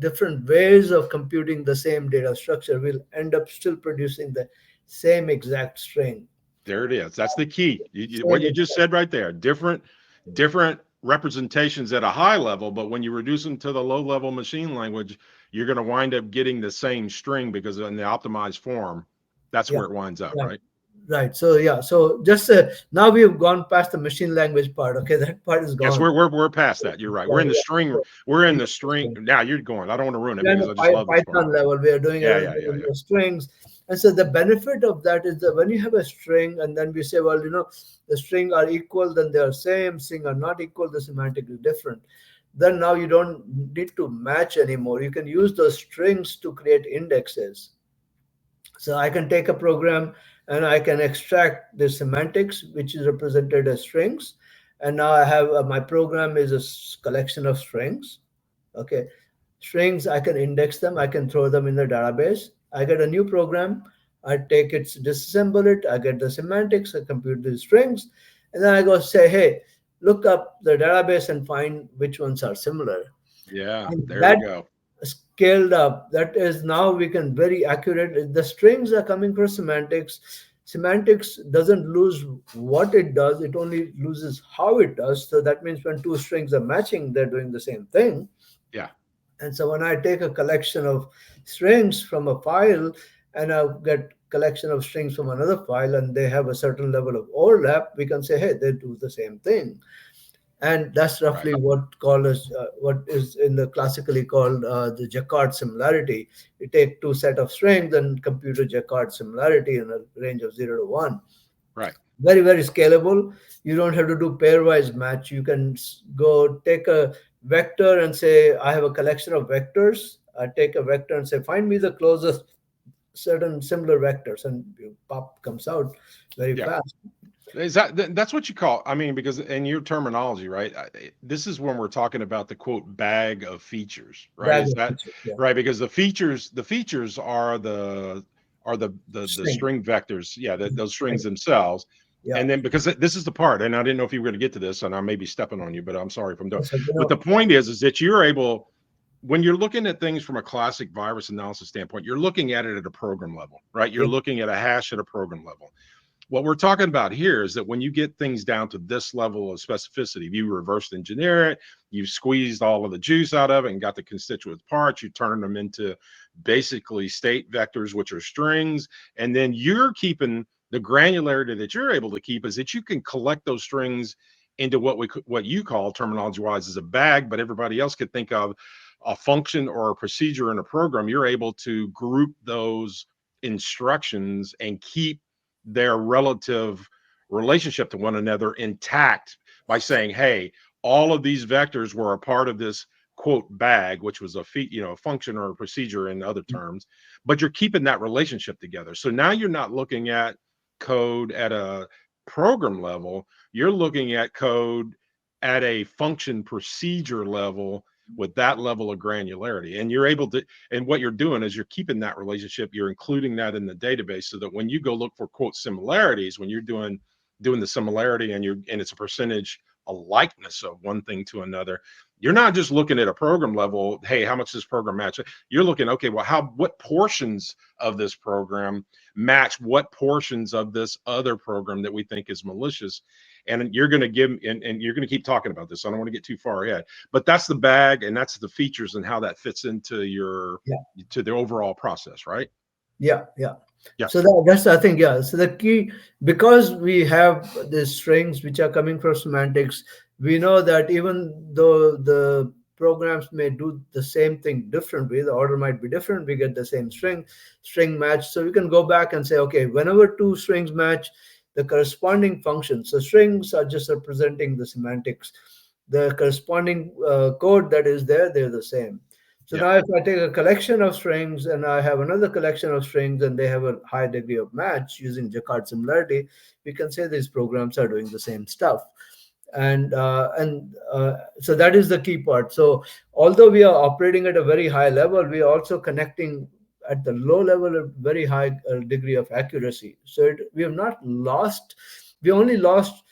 [SPEAKER 1] different ways of computing the same data structure will end up still producing the same exact string.
[SPEAKER 2] There it is. That's the key. What you just said right there. Different representations at a high level, but when you reduce them to the low level machine language, you're going to wind up getting the same string, because in the optimized form, that's where it winds up, right?
[SPEAKER 1] Right. So just now we've gone past the machine language part. Okay, that part is gone.
[SPEAKER 2] Yes, we're past that. You're right. We're in the string. We're in the string. Now you're going. I don't want to ruin it, because I just love this part.
[SPEAKER 1] Python level, we are doing it in strings. And so the benefit of that is that when you have a string, and then we say, well, the string are equal, then they are same. String are not equal, the semantic is different. Then now you don't need to match anymore. You can use those strings to create indexes. So I can take a program and I can extract the semantics, which is represented as strings. And now I have my program is a collection of strings. Okay. Strings, I can index them. I can throw them in the database. I get a new program. I take it, disassemble it. I get the semantics. I compute the strings. And then I go say, hey, look up the database and find which ones are similar.
[SPEAKER 2] Yeah, there you go.
[SPEAKER 1] Scaled up, that is, now we can very accurate. The strings are coming from semantics. Semantics doesn't lose what it does, it only loses how it does. So that means when two strings are matching, they're doing the same thing.
[SPEAKER 2] Yeah.
[SPEAKER 1] And so when I take a collection of strings from a file and I get collection of strings from another file, and they have a certain level of overlap, we can say, hey, they do the same thing. And that's roughly what is in the classically called the Jacquard similarity. You take two set of strings and compute a Jacquard similarity in a range of 0 to 1.
[SPEAKER 2] Right.
[SPEAKER 1] Very, very scalable. You don't have to do pairwise match. You can go take a vector and say, I have a collection of vectors. I take a vector and say, find me the closest certain similar vectors, and pop comes out very fast.
[SPEAKER 2] Is that's what you call, I mean, because in your terminology, right, this is when we're talking about the quote bag of features, right? Right? Because the features are the string vectors, those strings themselves,
[SPEAKER 1] Yeah.
[SPEAKER 2] And then because this is the part, and I didn't know if you were going to get to this, and I may be stepping on you, but I'm sorry if I'm doing.
[SPEAKER 1] So,
[SPEAKER 2] But the point is that you're able, when you're looking at things from a classic virus analysis standpoint, you're looking at it at a program level, right? You're
[SPEAKER 1] yeah,
[SPEAKER 2] looking at a hash at a program level. What we're talking about here is that when you get things down to this level of specificity, you reverse engineer it, you've squeezed all of the juice out of it and got the constituent parts, you turn them into basically state vectors, which are strings, and then you're keeping the granularity that you're able to keep is that you can collect those strings into what you call terminology wise as a bag, but everybody else could think of a function or a procedure in a program. You're able to group those instructions and keep their relative relationship to one another intact by saying, hey, all of these vectors were a part of this quote bag, which was a function or a procedure in other terms, but you're keeping that relationship together. So now you're not looking at code at a program level, you're looking at code at a function procedure level with that level of granularity. And you're able to, and what you're doing is you're keeping that relationship, you're including that in the database so that when you go look for quote similarities, when you're doing the similarity and it's a percentage a likeness of one thing to another, you're not just looking at a program level, hey, how much does this program match? You're looking, okay, well, what portions of this program match what portions of this other program that we think is malicious? And you're going to give, and you're going to keep talking about this. I don't want to get too far ahead, but that's the bag and that's the features and how that fits into
[SPEAKER 1] yeah,
[SPEAKER 2] to the overall process, right?
[SPEAKER 1] yeah, yeah.
[SPEAKER 2] Yeah.
[SPEAKER 1] So that's, I think, yeah. So the key, because we have these strings which are coming from semantics, we know that even though the programs may do the same thing differently, the order might be different, we get the same string match. So we can go back and say, okay, whenever two strings match, the corresponding function. So strings are just representing the semantics. The corresponding code that is there, they're the same. So
[SPEAKER 2] Yeah.
[SPEAKER 1] now if I take a collection of strings and I have another collection of strings and they have a high degree of match using Jacquard similarity, we can say these programs are doing the same stuff. And so that is the key part. So although we are operating at a very high level, we are also connecting at the low level a very high degree of accuracy. So we have not lost, we only lost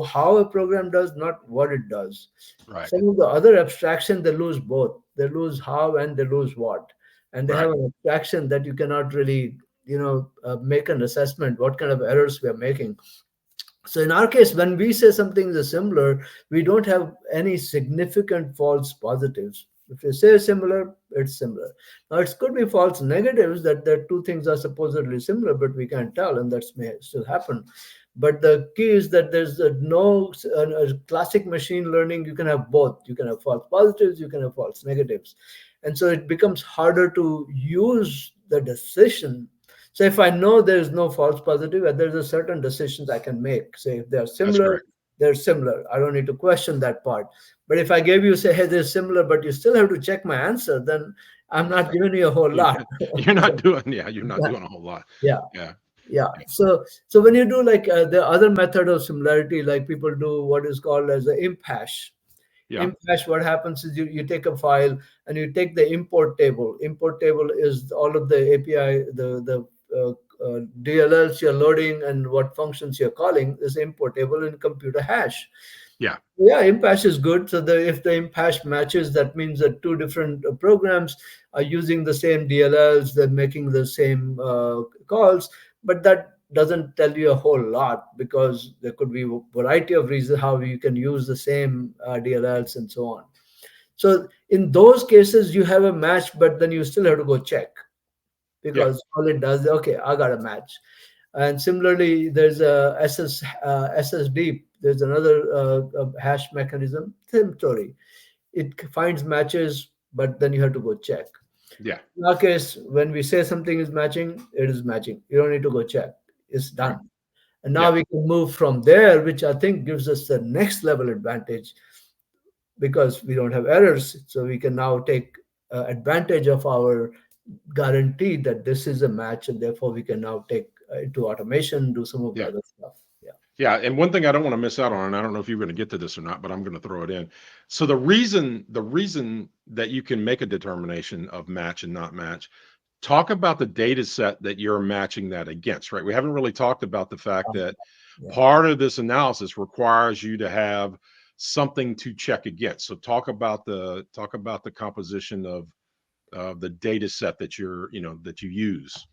[SPEAKER 1] how a program does, not what it does.
[SPEAKER 2] Right.
[SPEAKER 1] Some of the other abstractions, they lose both. They lose how and they lose what. And they
[SPEAKER 2] Right.
[SPEAKER 1] have an abstraction that you cannot really, make an assessment what kind of errors we are making. So in our case, when we say something is similar, we don't have any significant false positives. If you say similar, it's similar. Now it could be false negatives that the two things are supposedly similar, but we can't tell, and that may still happen. But the key is that there's no classic machine learning. You can have both. You can have false positives. You can have false negatives, and so it becomes harder to use the decision. So if I know there is no false positive, and there's a certain decisions I can make. Say if they're
[SPEAKER 2] That's
[SPEAKER 1] similar,
[SPEAKER 2] correct.
[SPEAKER 1] they're similar. I don't need to question that part. But if I gave you say, hey, they're similar, but you still have to check my answer, then I'm not giving you a whole
[SPEAKER 2] You're
[SPEAKER 1] lot.
[SPEAKER 2] you're not doing, yeah, you're not doing a whole lot.
[SPEAKER 1] Yeah.
[SPEAKER 2] Yeah.
[SPEAKER 1] Yeah. So when you do like the other method of similarity, like people do what is called as the ImpHash.
[SPEAKER 2] Yeah.
[SPEAKER 1] ImpHash, what happens is you take a file and you take the import table. Import table is all of the API, the DLLs you're loading and what functions you're calling is import table and compute a hash.
[SPEAKER 2] Yeah.
[SPEAKER 1] Yeah, ImpHash is good. So if the ImpHash matches, that means that two different programs are using the same DLLs, they're making the same calls, but that doesn't tell you a whole lot because there could be a variety of reasons how you can use the same DLLs and so on. So in those cases, you have a match, but then you still have to go check
[SPEAKER 2] Yeah.
[SPEAKER 1] because all it does, okay, I got a match. And similarly, there's a ssdeep. There's another hash mechanism. Same story. It finds matches, but then you have to go check.
[SPEAKER 2] Yeah.
[SPEAKER 1] In our case, when we say something is matching, it is matching. You don't need to go check. It's
[SPEAKER 2] Right.
[SPEAKER 1] done. And now
[SPEAKER 2] Yeah.
[SPEAKER 1] we can move from there, which I think gives us the next level advantage because we don't have errors. So we can now take advantage of our guarantee that this is a match, and therefore we can now take into automation, do some of the
[SPEAKER 2] Yeah.
[SPEAKER 1] other stuff. Yeah.
[SPEAKER 2] Yeah, and one thing I don't want to miss out on, and I don't know if you're going to get to this or not, but I'm going to throw it in. So the reason that you can make a determination of match and not match talk about the data set that you're matching that against, right? We haven't really talked about the fact that
[SPEAKER 1] Yeah.
[SPEAKER 2] part of this analysis requires you to have something to check against. So talk about the composition of the data set that that you use.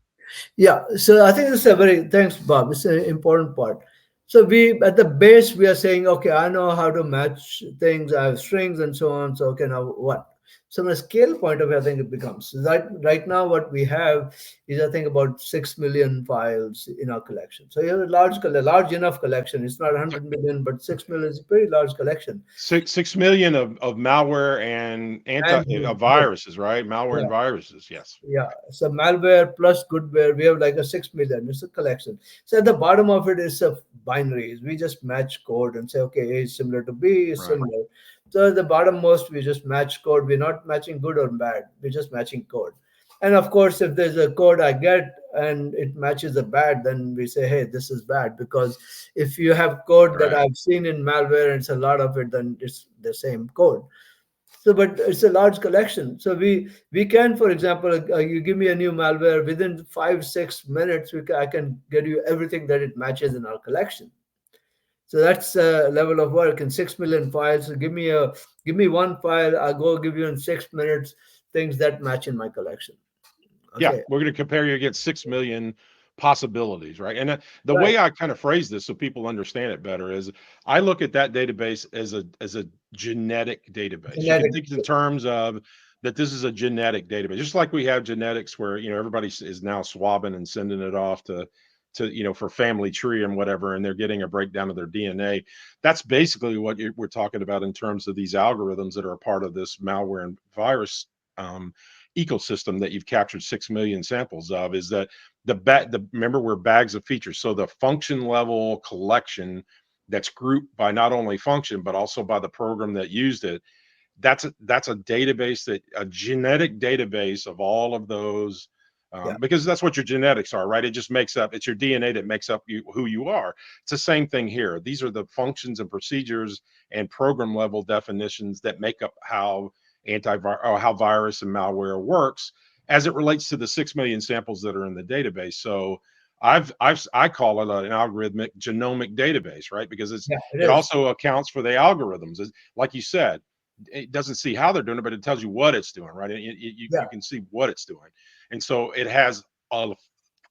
[SPEAKER 1] Yeah, so I think this is a very thanks, Bob. It's an important part. So we at the base we are saying, okay, I know how to match things. I have strings and so on. So okay, now what? So from a scale point of view, I think it becomes right now what we have is I think about 6 million files in our collection. So you have a large enough collection. It's not 100 million, but 6 million is a pretty large collection.
[SPEAKER 2] 6 million of malware and
[SPEAKER 1] And
[SPEAKER 2] viruses, right? Malware and
[SPEAKER 1] yeah,
[SPEAKER 2] viruses, yes.
[SPEAKER 1] yeah, so malware plus goodware, we have like a 6 million. It's a collection. So at the bottom of it is a binaries. We just match code and say, okay, A is similar to B is
[SPEAKER 2] Right.
[SPEAKER 1] similar. So at the bottom most, we just match code. We're not matching good or bad. We're just matching code. And of course, if there's a code I get and it matches a bad, then we say, hey, this is bad. Because if you have code that
[SPEAKER 2] Right.
[SPEAKER 1] I've seen in malware and it's a lot of it, then it's the same code. So but it's a large collection, so we can, for example, you give me a new malware within 5 6 minutes, I can get you everything that it matches in our collection. So that's a level of work in 6 million files. So give me one file, I'll go give you in 6 minutes things that match in my collection.
[SPEAKER 2] Yeah,
[SPEAKER 1] Okay.
[SPEAKER 2] we're going to compare you against 6 million possibilities, right? And the
[SPEAKER 1] Right.
[SPEAKER 2] way I kind of phrase this so people understand it better is I look at that database as a genetic database. You can think
[SPEAKER 1] Genetics.
[SPEAKER 2] in terms of that this is a genetic database, just like we have genetics where everybody is now swabbing and sending it off to for family tree and whatever, and they're getting a breakdown of their DNA. That's basically what we're talking about in terms of these algorithms that are a part of this malware and virus um, ecosystem that you've captured 6 million samples of. Is that remember, we're bags of features, so the function level collection that's grouped by not only function but also by the program that used it. That's a database, that a genetic database of all of those,
[SPEAKER 1] Yeah.
[SPEAKER 2] because that's what your genetics are, right? It just makes up, it's your DNA that makes up who you are. It's the same thing here. These are the functions and procedures and program level definitions that make up how how virus and malware works as it relates to the 6 million samples that are in the database. So I call it an algorithmic genomic database, right? Because
[SPEAKER 1] Yeah, it
[SPEAKER 2] it
[SPEAKER 1] is.
[SPEAKER 2] also accounts for the algorithms. Like you said, it doesn't see how they're doing it, but it tells you what it's doing, right? And
[SPEAKER 1] Yeah.
[SPEAKER 2] you can see what it's doing. And so it has a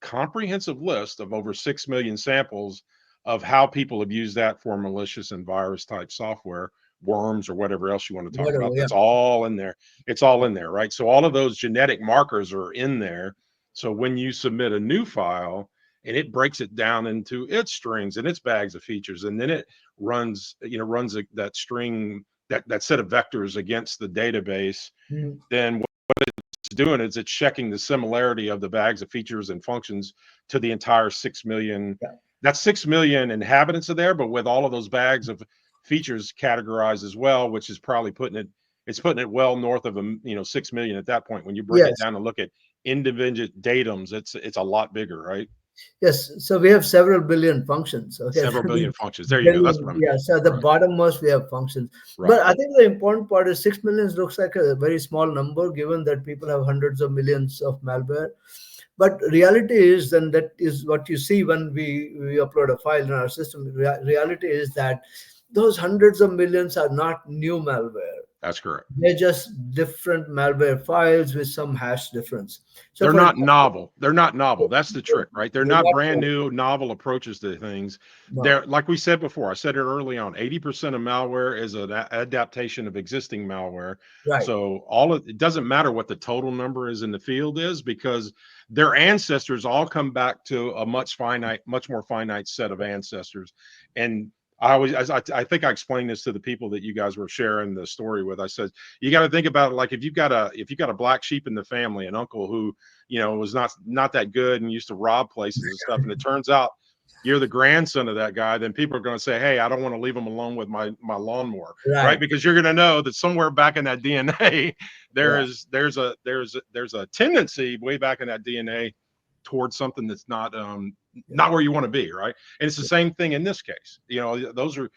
[SPEAKER 2] comprehensive list of over 6 million samples of how people have used that for malicious and virus type software, worms or whatever else you want to talk
[SPEAKER 1] Whatever.
[SPEAKER 2] about.
[SPEAKER 1] Yeah.
[SPEAKER 2] That's all in there. It's all in there, right? So all of those genetic markers are in there. So when you submit a new file and it breaks it down into its strings and its bags of features, and then it runs that string, that set of vectors against the database,
[SPEAKER 1] Mhm.
[SPEAKER 2] then what it's doing is it's checking the similarity of the bags of features and functions to the entire 6 million.
[SPEAKER 1] Yeah.
[SPEAKER 2] That's 6 million inhabitants of there, but with all of those bags of features categorized as well, which is probably putting it well north of 6 million at that point. When you break it
[SPEAKER 1] Yes.
[SPEAKER 2] down and look at individual datums, it's a lot bigger, right?
[SPEAKER 1] Yes, so we have several billion functions. Okay,
[SPEAKER 2] Several billion functions. There you go. That's what
[SPEAKER 1] billion.
[SPEAKER 2] I'm
[SPEAKER 1] Yeah, so at the
[SPEAKER 2] right.
[SPEAKER 1] bottommost we have functions. But
[SPEAKER 2] Right.
[SPEAKER 1] I think the important part is 6 million looks like a very small number given that people have hundreds of millions of malware. But reality is, and that is what you see when we upload a file in our system. Reality is that those hundreds of millions are not new malware.
[SPEAKER 2] That's correct.
[SPEAKER 1] They're just different malware files with some hash difference. So
[SPEAKER 2] They're
[SPEAKER 1] for
[SPEAKER 2] not
[SPEAKER 1] example,
[SPEAKER 2] novel. They're not novel. That's the trick, right? They're
[SPEAKER 1] they're
[SPEAKER 2] not
[SPEAKER 1] not
[SPEAKER 2] brand new, novel approaches to things.
[SPEAKER 1] no,
[SPEAKER 2] They're, like we said before, I said it early on, 80% of malware is an adaptation of existing malware.
[SPEAKER 1] right.
[SPEAKER 2] So it doesn't matter what the total number is in the field is, because their ancestors all come back to a much more finite set of ancestors. And I think I explained this to the people that you guys were sharing the story with. I said, you got to think about it like if you've got a black sheep in the family, an uncle who was not that good and used to rob places and stuff, and it turns out you're the grandson of that guy, then people are going to say, hey, I don't want to leave him alone with my lawnmower, right?
[SPEAKER 1] Right.
[SPEAKER 2] Because you're going to know that somewhere back in that DNA
[SPEAKER 1] Yeah.
[SPEAKER 2] there's a tendency way back in that DNA towards something that's
[SPEAKER 1] Yeah.
[SPEAKER 2] not where you want to be, right? And it's the same thing in this case. Those are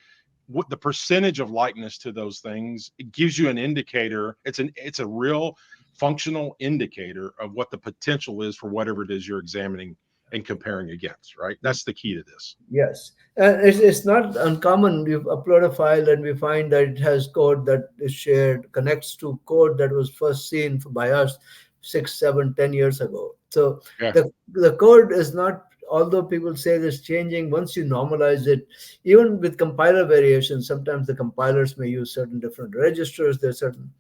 [SPEAKER 2] what the percentage of likeness to those things. It gives you an indicator. It's a real functional indicator of what the potential is for whatever it is you're examining and comparing against, right? That's the key to this.
[SPEAKER 1] Yes, and it's not uncommon. We upload a file and we find that it has code that is shared, connects to code that was first seen by us 6, 7, 10 years ago. So
[SPEAKER 2] Yeah.
[SPEAKER 1] the code is not, although people say it's changing, once you normalize it, even with compiler variations, sometimes the compilers may use certain different registers. There's certain,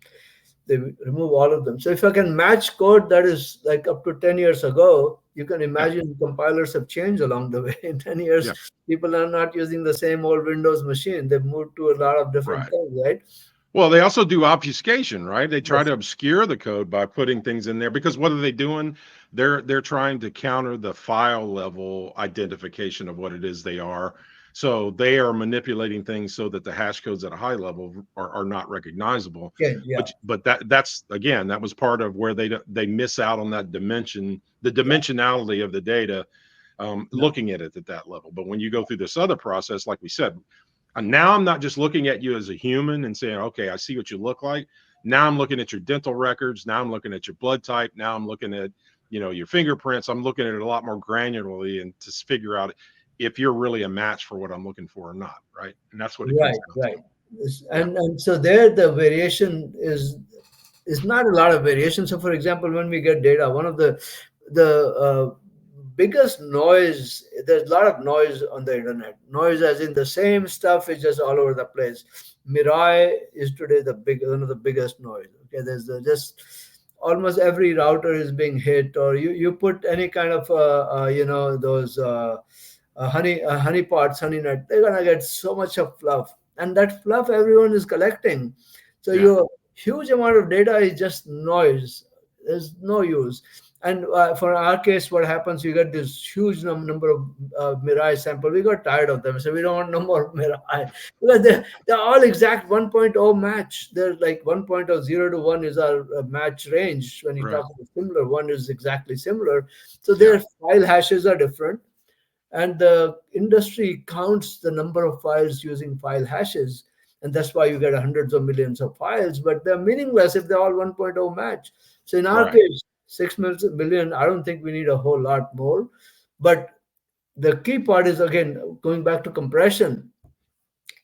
[SPEAKER 1] they remove all of them. So if I can match code that is like up to 10 years ago, you can
[SPEAKER 2] Yeah.
[SPEAKER 1] imagine compilers have changed along the way. In 10 years,
[SPEAKER 2] Yeah.
[SPEAKER 1] people are not using the same old Windows machine. They've moved to a lot of different
[SPEAKER 2] Right.
[SPEAKER 1] things, right?
[SPEAKER 2] Well, they also do obfuscation, right? They try
[SPEAKER 1] Yes.
[SPEAKER 2] to obscure the code by putting things in there because what are they doing? They're trying to counter the file level identification of what it is they are. So they are manipulating things so that the hash codes at a high level are not recognizable.
[SPEAKER 1] Okay, yeah,
[SPEAKER 2] But that's again, that was part of where they miss out on that dimension, the
[SPEAKER 1] yeah,
[SPEAKER 2] dimensionality of the data,
[SPEAKER 1] yeah.
[SPEAKER 2] looking at it at that level. But when you go through this other process, like we said, and now I'm not just looking at you as a human and saying, okay, I see what you look like. Now I'm looking at your dental records. Now I'm looking at your blood type. Now I'm looking at, your fingerprints. I'm looking at it a lot more granularly and to figure out if you're really a match for what I'm looking for or not. Right. And that's what it comes
[SPEAKER 1] Right,
[SPEAKER 2] down to.
[SPEAKER 1] right.
[SPEAKER 2] Yeah.
[SPEAKER 1] And so there the variation is not a lot of variation. So for example, when we get data, one of the biggest noise, there's a lot of noise on the internet. Noise as in the same stuff is just all over the place. MIRAI is today one of the biggest noise. Okay, there's just almost every router is being hit, or you put any kind of those honey pots, honey nut, they're gonna get so much of fluff, and that fluff everyone is collecting. So
[SPEAKER 2] Yeah.
[SPEAKER 1] your huge amount of data is just noise. There's no use. And for our case, what happens? You get this huge number of MIRAI sample. We got tired of them, so we don't want no more MIRAI because they're all exact 1.0 match. They're like 1.0, 0 to 1 is our match range. When you
[SPEAKER 2] Right.
[SPEAKER 1] talk about similar, 1 is exactly similar. So
[SPEAKER 2] Yeah.
[SPEAKER 1] their file hashes are different, and the industry counts the number of files using file hashes, and that's why you get hundreds of millions of files, but they're meaningless if they're all 1.0 match. So in our
[SPEAKER 2] Right.
[SPEAKER 1] case, 6 million, I don't think we need a whole lot more. But the key part is, again, going back to compression.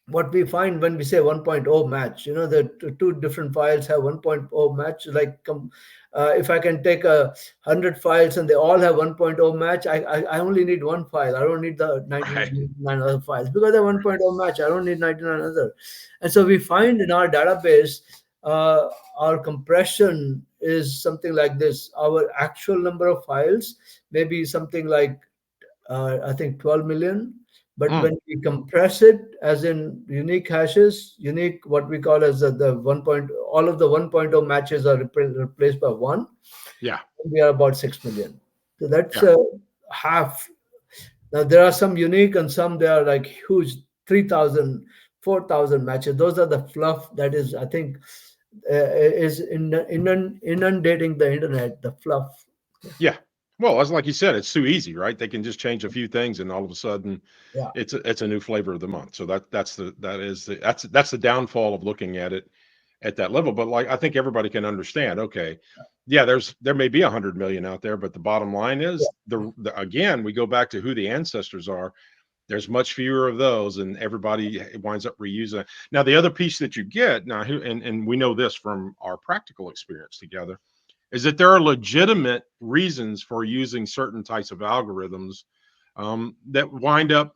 [SPEAKER 1] What we find when we say 1.0 match, the two different files have 1.0 match, like if I can take 100 files and they all have 1.0 match, I only need one file. I don't need the
[SPEAKER 2] Right.
[SPEAKER 1] 99 other files because they're
[SPEAKER 2] Right.
[SPEAKER 1] 1.0 match. I don't need 99 other. And so we find in our database, our compression is something like this. Our actual number of files may be something like I think 12 million. But
[SPEAKER 2] Mm.
[SPEAKER 1] when we compress it, as in unique hashes, unique, what we call as the 1 point, all of the 1.0 matches are replaced by one,
[SPEAKER 2] Yeah.
[SPEAKER 1] we are about 6 million. So that's
[SPEAKER 2] Yeah.
[SPEAKER 1] half. Now, there are some unique and some they are like huge 3,000, 4,000 matches. Those are the fluff that is, I think, is inundating the internet, the fluff.
[SPEAKER 2] Yeah. Well, as like you said, it's too easy, right? They can just change a few things, and all of a sudden,
[SPEAKER 1] Yeah.
[SPEAKER 2] it's a new flavor of the month. So that's the downfall of looking at it at that level. But like I think everybody can understand. Okay, yeah, there may be 100 million out there, but the bottom line is again we go back to who the ancestors are. There's much fewer of those, and everybody winds up reusing it. Now, the other piece that you get now, and we know this from our practical experience together, is that there are legitimate reasons for using certain types of algorithms that wind up,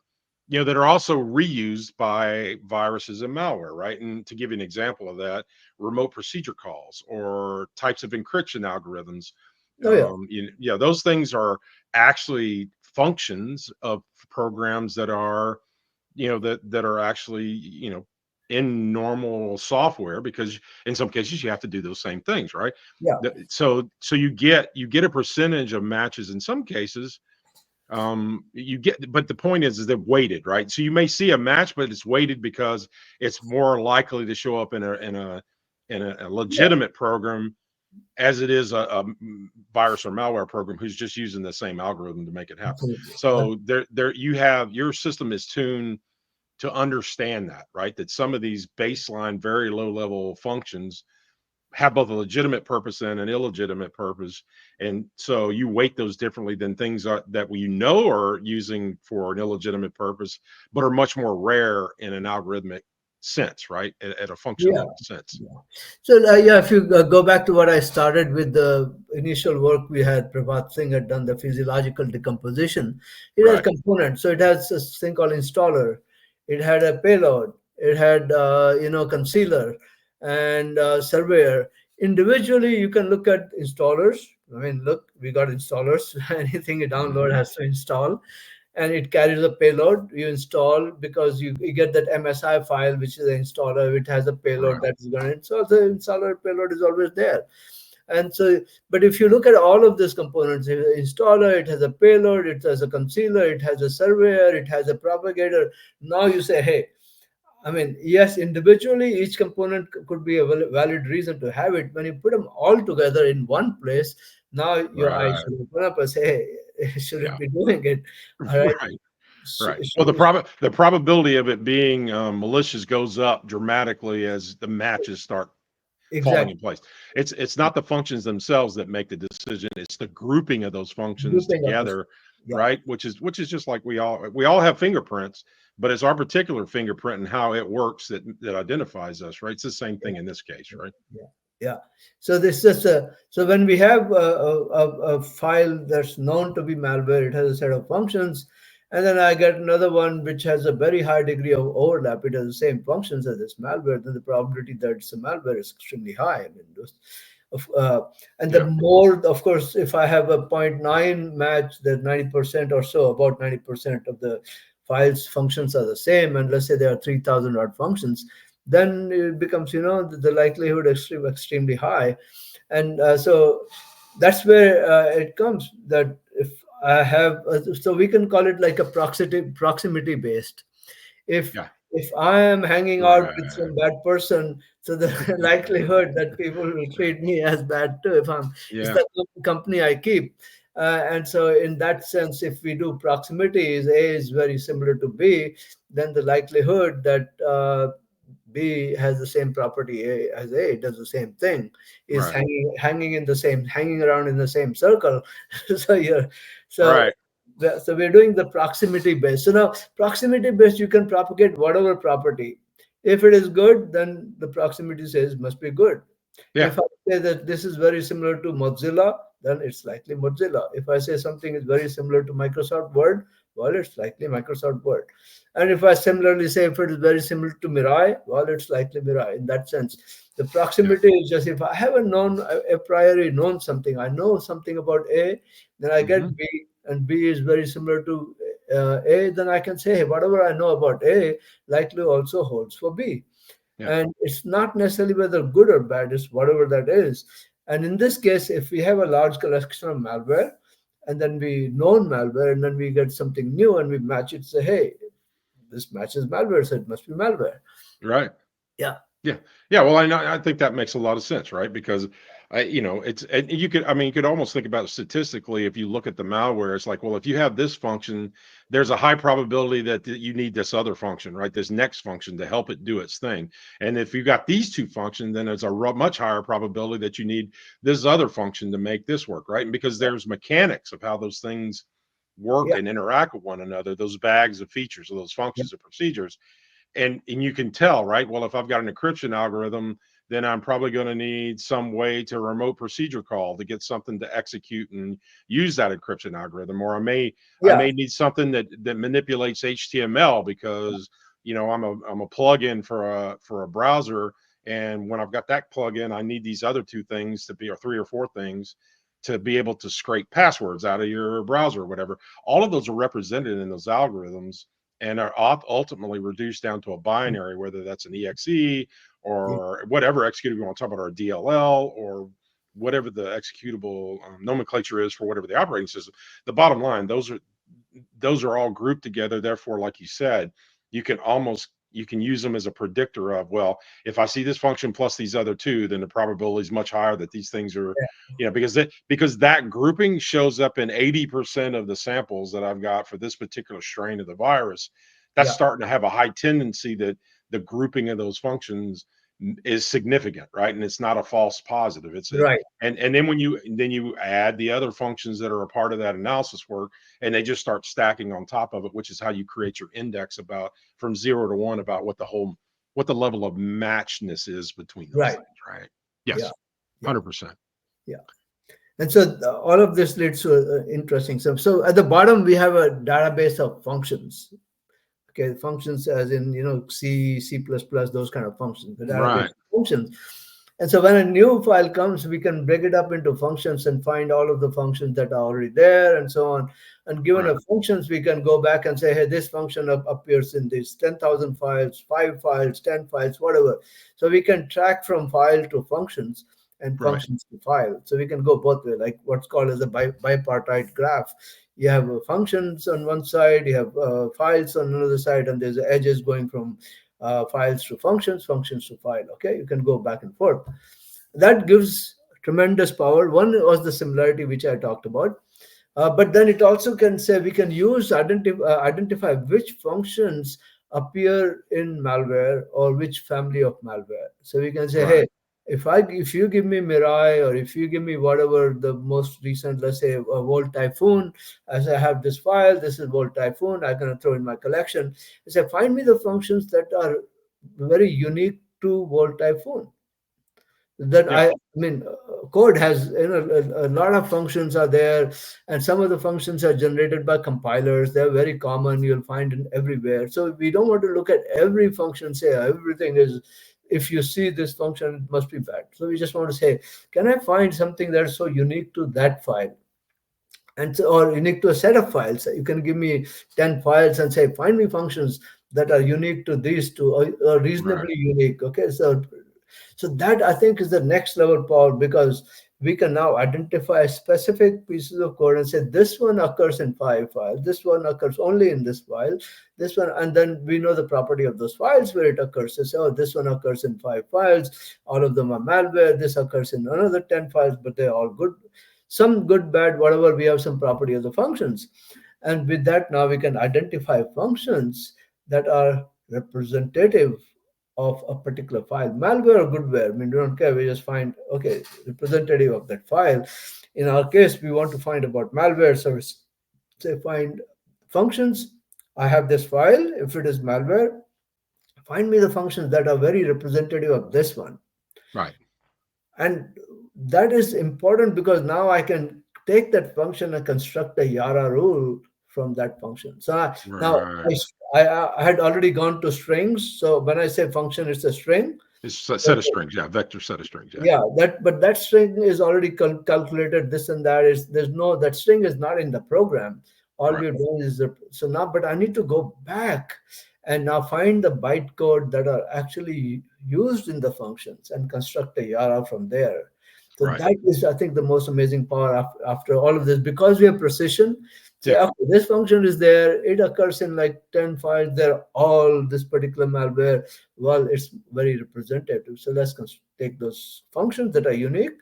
[SPEAKER 2] that are also reused by viruses and malware, right? And to give you an example of that, remote procedure calls or types of encryption algorithms,
[SPEAKER 1] Oh, yeah.
[SPEAKER 2] those things are actually functions of programs that are, that are actually, in normal software, because in some cases you have to do those same things, right?
[SPEAKER 1] Yeah.
[SPEAKER 2] So you get a percentage of matches in some cases. You get, but the point is they're weighted, right? So you may see a match, but it's weighted because it's more likely to show up in a
[SPEAKER 1] Yeah.
[SPEAKER 2] legitimate program as it is a virus or malware program who's just using the same algorithm to make it happen.
[SPEAKER 1] Absolutely.
[SPEAKER 2] So there you have, your system is tuned to understand that, right? That some of these baseline, very low level functions have both a legitimate purpose and an illegitimate purpose. And so you weight those differently than things that we know are using for an illegitimate purpose, but are much more rare in an algorithmic sense, right? At a function
[SPEAKER 1] Yeah.
[SPEAKER 2] level sense.
[SPEAKER 1] Yeah. So yeah, if you go back to what I started with, the initial work we had, Prabhat Singh had done the physiological decomposition. It has
[SPEAKER 2] Right.
[SPEAKER 1] components. So it has this thing called installer. It had a payload. It had concealer and surveyor. Individually, you can look at installers. I mean, look, we got installers. Anything you download
[SPEAKER 2] Hmm.
[SPEAKER 1] has to install, and it carries a payload you install, because you get that MSI file, which is the installer. It has a payload
[SPEAKER 2] Right.
[SPEAKER 1] that is going to install. The installer payload is always there. And so, but if you look at all of these components, it has an installer, it has a payload, it has a concealer, it has a surveyor, it has a propagator. Now you say, hey, I mean, yes, individually, each component could be a valid reason to have it. When you put them all together in one place, now your eyes
[SPEAKER 2] Right.
[SPEAKER 1] should open up and say, hey, should
[SPEAKER 2] Yeah.
[SPEAKER 1] it be doing it? All right.
[SPEAKER 2] Right.
[SPEAKER 1] Sh-
[SPEAKER 2] Right. Well,
[SPEAKER 1] sh-
[SPEAKER 2] the probability of it being malicious goes up dramatically as the matches start falling
[SPEAKER 1] Exactly.
[SPEAKER 2] in place. It's not the functions themselves that make the decision. It's the grouping of those functions
[SPEAKER 1] Grouping of this.
[SPEAKER 2] together,
[SPEAKER 1] Yeah.
[SPEAKER 2] right? Which is just like we all have fingerprints, but it's our particular fingerprint and how it works that identifies us, right? It's the same thing in this case, right?
[SPEAKER 1] Yeah. Yeah. So this is so when we have a file that's known to be malware, it has a set of functions, and then I get another one which has a very high degree of overlap. It has the same functions as this malware. Then the probability that it's a malware is extremely high. I mean, of, uh, and the
[SPEAKER 2] Yeah.
[SPEAKER 1] more, of course, if I have a zero point 0.9 match, that 90% or so, about 90% of the files functions are the same, and let's say there are 3,000 odd functions, then it becomes, the likelihood extremely high. And so that's where it comes, that if I have so we can call it like a proximity based. if
[SPEAKER 2] Yeah.
[SPEAKER 1] if I am hanging out with
[SPEAKER 2] Right.
[SPEAKER 1] some bad person, so the likelihood that people will treat me as bad too, if I'm it's
[SPEAKER 2] Yeah.
[SPEAKER 1] the company I keep. And so in that sense, if we do proximity, is A is very similar to B, then the likelihood that B has the same property as A, does the same thing, is
[SPEAKER 2] Right.
[SPEAKER 1] hanging around in the same circle. so you're so
[SPEAKER 2] Right.
[SPEAKER 1] so we're doing the proximity based. So now proximity based, you can propagate whatever property. If it is good, then the proximity says must be good.
[SPEAKER 2] Yeah.
[SPEAKER 1] If I say that this is very similar to Mozilla, then it's likely Mozilla. If I say something is very similar to Microsoft Word, well, it's likely Microsoft Word. And if I similarly say if it is very similar to Mirai, well, it's likely Mirai. In that sense, the
[SPEAKER 2] Yeah.
[SPEAKER 1] proximity is just, if I haven't known a priori known something, I know something about A, then I
[SPEAKER 2] Hmm.
[SPEAKER 1] get B, and B is very similar to A, then I can say, hey, whatever I know about A likely also holds for B.
[SPEAKER 2] Yeah.
[SPEAKER 1] And it's not necessarily whether good or bad, it's whatever that is. And in this case, if we have a large collection of malware, and then we known malware, and then we get something new and we match it, say, hey, this matches malware, so it must be malware.
[SPEAKER 2] Right.
[SPEAKER 1] Yeah.
[SPEAKER 2] Yeah. Yeah. Well, I know, I think that makes a lot of sense, right? Because it's, and you could, I mean, you could almost think about it statistically. If you look at the malware, it's like, well, if you have this function, there's a high probability that you need this other function, right? This next function to help it do its thing. And if you got these two functions, then there's a much higher probability that you need this other function to make this work, right? And because there's mechanics of how those things work
[SPEAKER 1] Yeah.
[SPEAKER 2] and interact with one another, those bags of features or those
[SPEAKER 1] Yeah.
[SPEAKER 2] functions or procedures, and you can tell, right? Well, if I've got an encryption algorithm, then I'm probably going to need some way to remote procedure call to get something to execute and use that encryption algorithm. Or I
[SPEAKER 1] Yeah.
[SPEAKER 2] may need something that manipulates HTML because I'm a plugin for a browser, and when I've got that plugin, I need these other two things to be, or three or four things, to be able to scrape passwords out of your browser or whatever. All of those are represented in those algorithms and are ultimately reduced down to a binary, whether that's an exe
[SPEAKER 1] Yeah.
[SPEAKER 2] or whatever executable you want to talk about, or a DLL, or whatever the executable nomenclature is for whatever the operating system. The bottom line, those are all grouped together. Therefore, like you said, you can use them as a predictor of, well, if I see this function plus these other two, then the probability is much higher that these things are, because that grouping shows up in 80% of the samples that I've got for this particular strain of the virus. That's
[SPEAKER 1] Yeah.
[SPEAKER 2] starting to have a high tendency that the grouping of those functions is significant, right? And it's not a false positive. It's a,
[SPEAKER 1] Right.
[SPEAKER 2] and then when you add the other functions that are a part of that analysis work, and they just start stacking on top of it, which is how you create your index about from 0 to 1 about what the level of matchedness is between those
[SPEAKER 1] Right.
[SPEAKER 2] things, right?
[SPEAKER 1] Yeah.
[SPEAKER 2] Yes,
[SPEAKER 1] Yeah.
[SPEAKER 2] 100%.
[SPEAKER 1] Yeah. And so all of this leads to interesting stuff. So at the bottom, we have a database of functions. Okay, functions as in, C, C++, those kind of functions, the database
[SPEAKER 2] Right,
[SPEAKER 1] of functions. And so when a new file comes, we can break it up into functions and find all of the functions that are already there and so on. And given
[SPEAKER 2] right,
[SPEAKER 1] a functions, we can go back and say, hey, this function appears in these 10,000 files, 5 files, 10 files, whatever. So we can track from file to functions and
[SPEAKER 2] right,
[SPEAKER 1] functions to file. So we can go both way, like what's called as a bipartite graph. You have functions on one side, you have files on another side, and there's edges going from files to functions, functions to file. Okay, you can go back and forth. That gives tremendous power. One was the similarity, which I talked about. But then it also can say we can use identify which functions appear in malware or which family of malware. So we can say,
[SPEAKER 2] right.
[SPEAKER 1] hey, if you give me MIRAI, or if you give me whatever the most recent, let's say, Volt Typhoon, as I have this file, this is Volt Typhoon, I'm going to throw in my collection. I say, find me the functions that are very unique to Volt Typhoon. That
[SPEAKER 2] Yeah,
[SPEAKER 1] I mean, code has, a lot of functions are there, and some of the functions are generated by compilers. They're very common. You'll find it everywhere. So we don't want to look at every function, say everything is. If you see this function, it must be bad. So we just want to say, can I find something that's so unique to that file? And so, or unique to a set of files. You can give me 10 files and say, find me functions that are unique to these two, or
[SPEAKER 2] right.
[SPEAKER 1] reasonably unique. Okay, so that I think is the next level power, because we can now identify specific pieces of code and say this one occurs in 5 files, this one occurs only in this file, this one, and then we know the property of those files where it occurs. So say, oh, this one occurs in 5 files, all of them are malware. This occurs in another 10 files, but they're all good. Some good, bad, whatever, we have some property of the functions. And with that, now we can identify functions that are representative of a particular file, malware or goodware. I mean, we don't care. We just find, okay, representative of that file. In our case, we want to find about malware. So we say find functions. I have this file. If it is malware, find me the functions that are very representative of this one.
[SPEAKER 2] Right,
[SPEAKER 1] And that is important because now I can take that function and construct a YARA rule from that function. So now
[SPEAKER 2] right.
[SPEAKER 1] I had already gone to strings. So when I say function, it's a string.
[SPEAKER 2] It's a set of
[SPEAKER 1] Okay.
[SPEAKER 2] strings, yeah, vector set of strings, yeah.
[SPEAKER 1] Yeah, but that string is already calculated. This and that is, there's no, that string is not in the program. All
[SPEAKER 2] Right,
[SPEAKER 1] we're doing is so now, but I need to go back and now find the bytecode that are actually used in the functions and construct a YARA from there. So
[SPEAKER 2] right.
[SPEAKER 1] that is, I think, the most amazing part after all of this, because we have precision. Say,
[SPEAKER 2] Yeah,
[SPEAKER 1] okay, this function is there, it occurs in like 10 files, they're all this particular malware. Well, it's very representative. So let's take those functions that are unique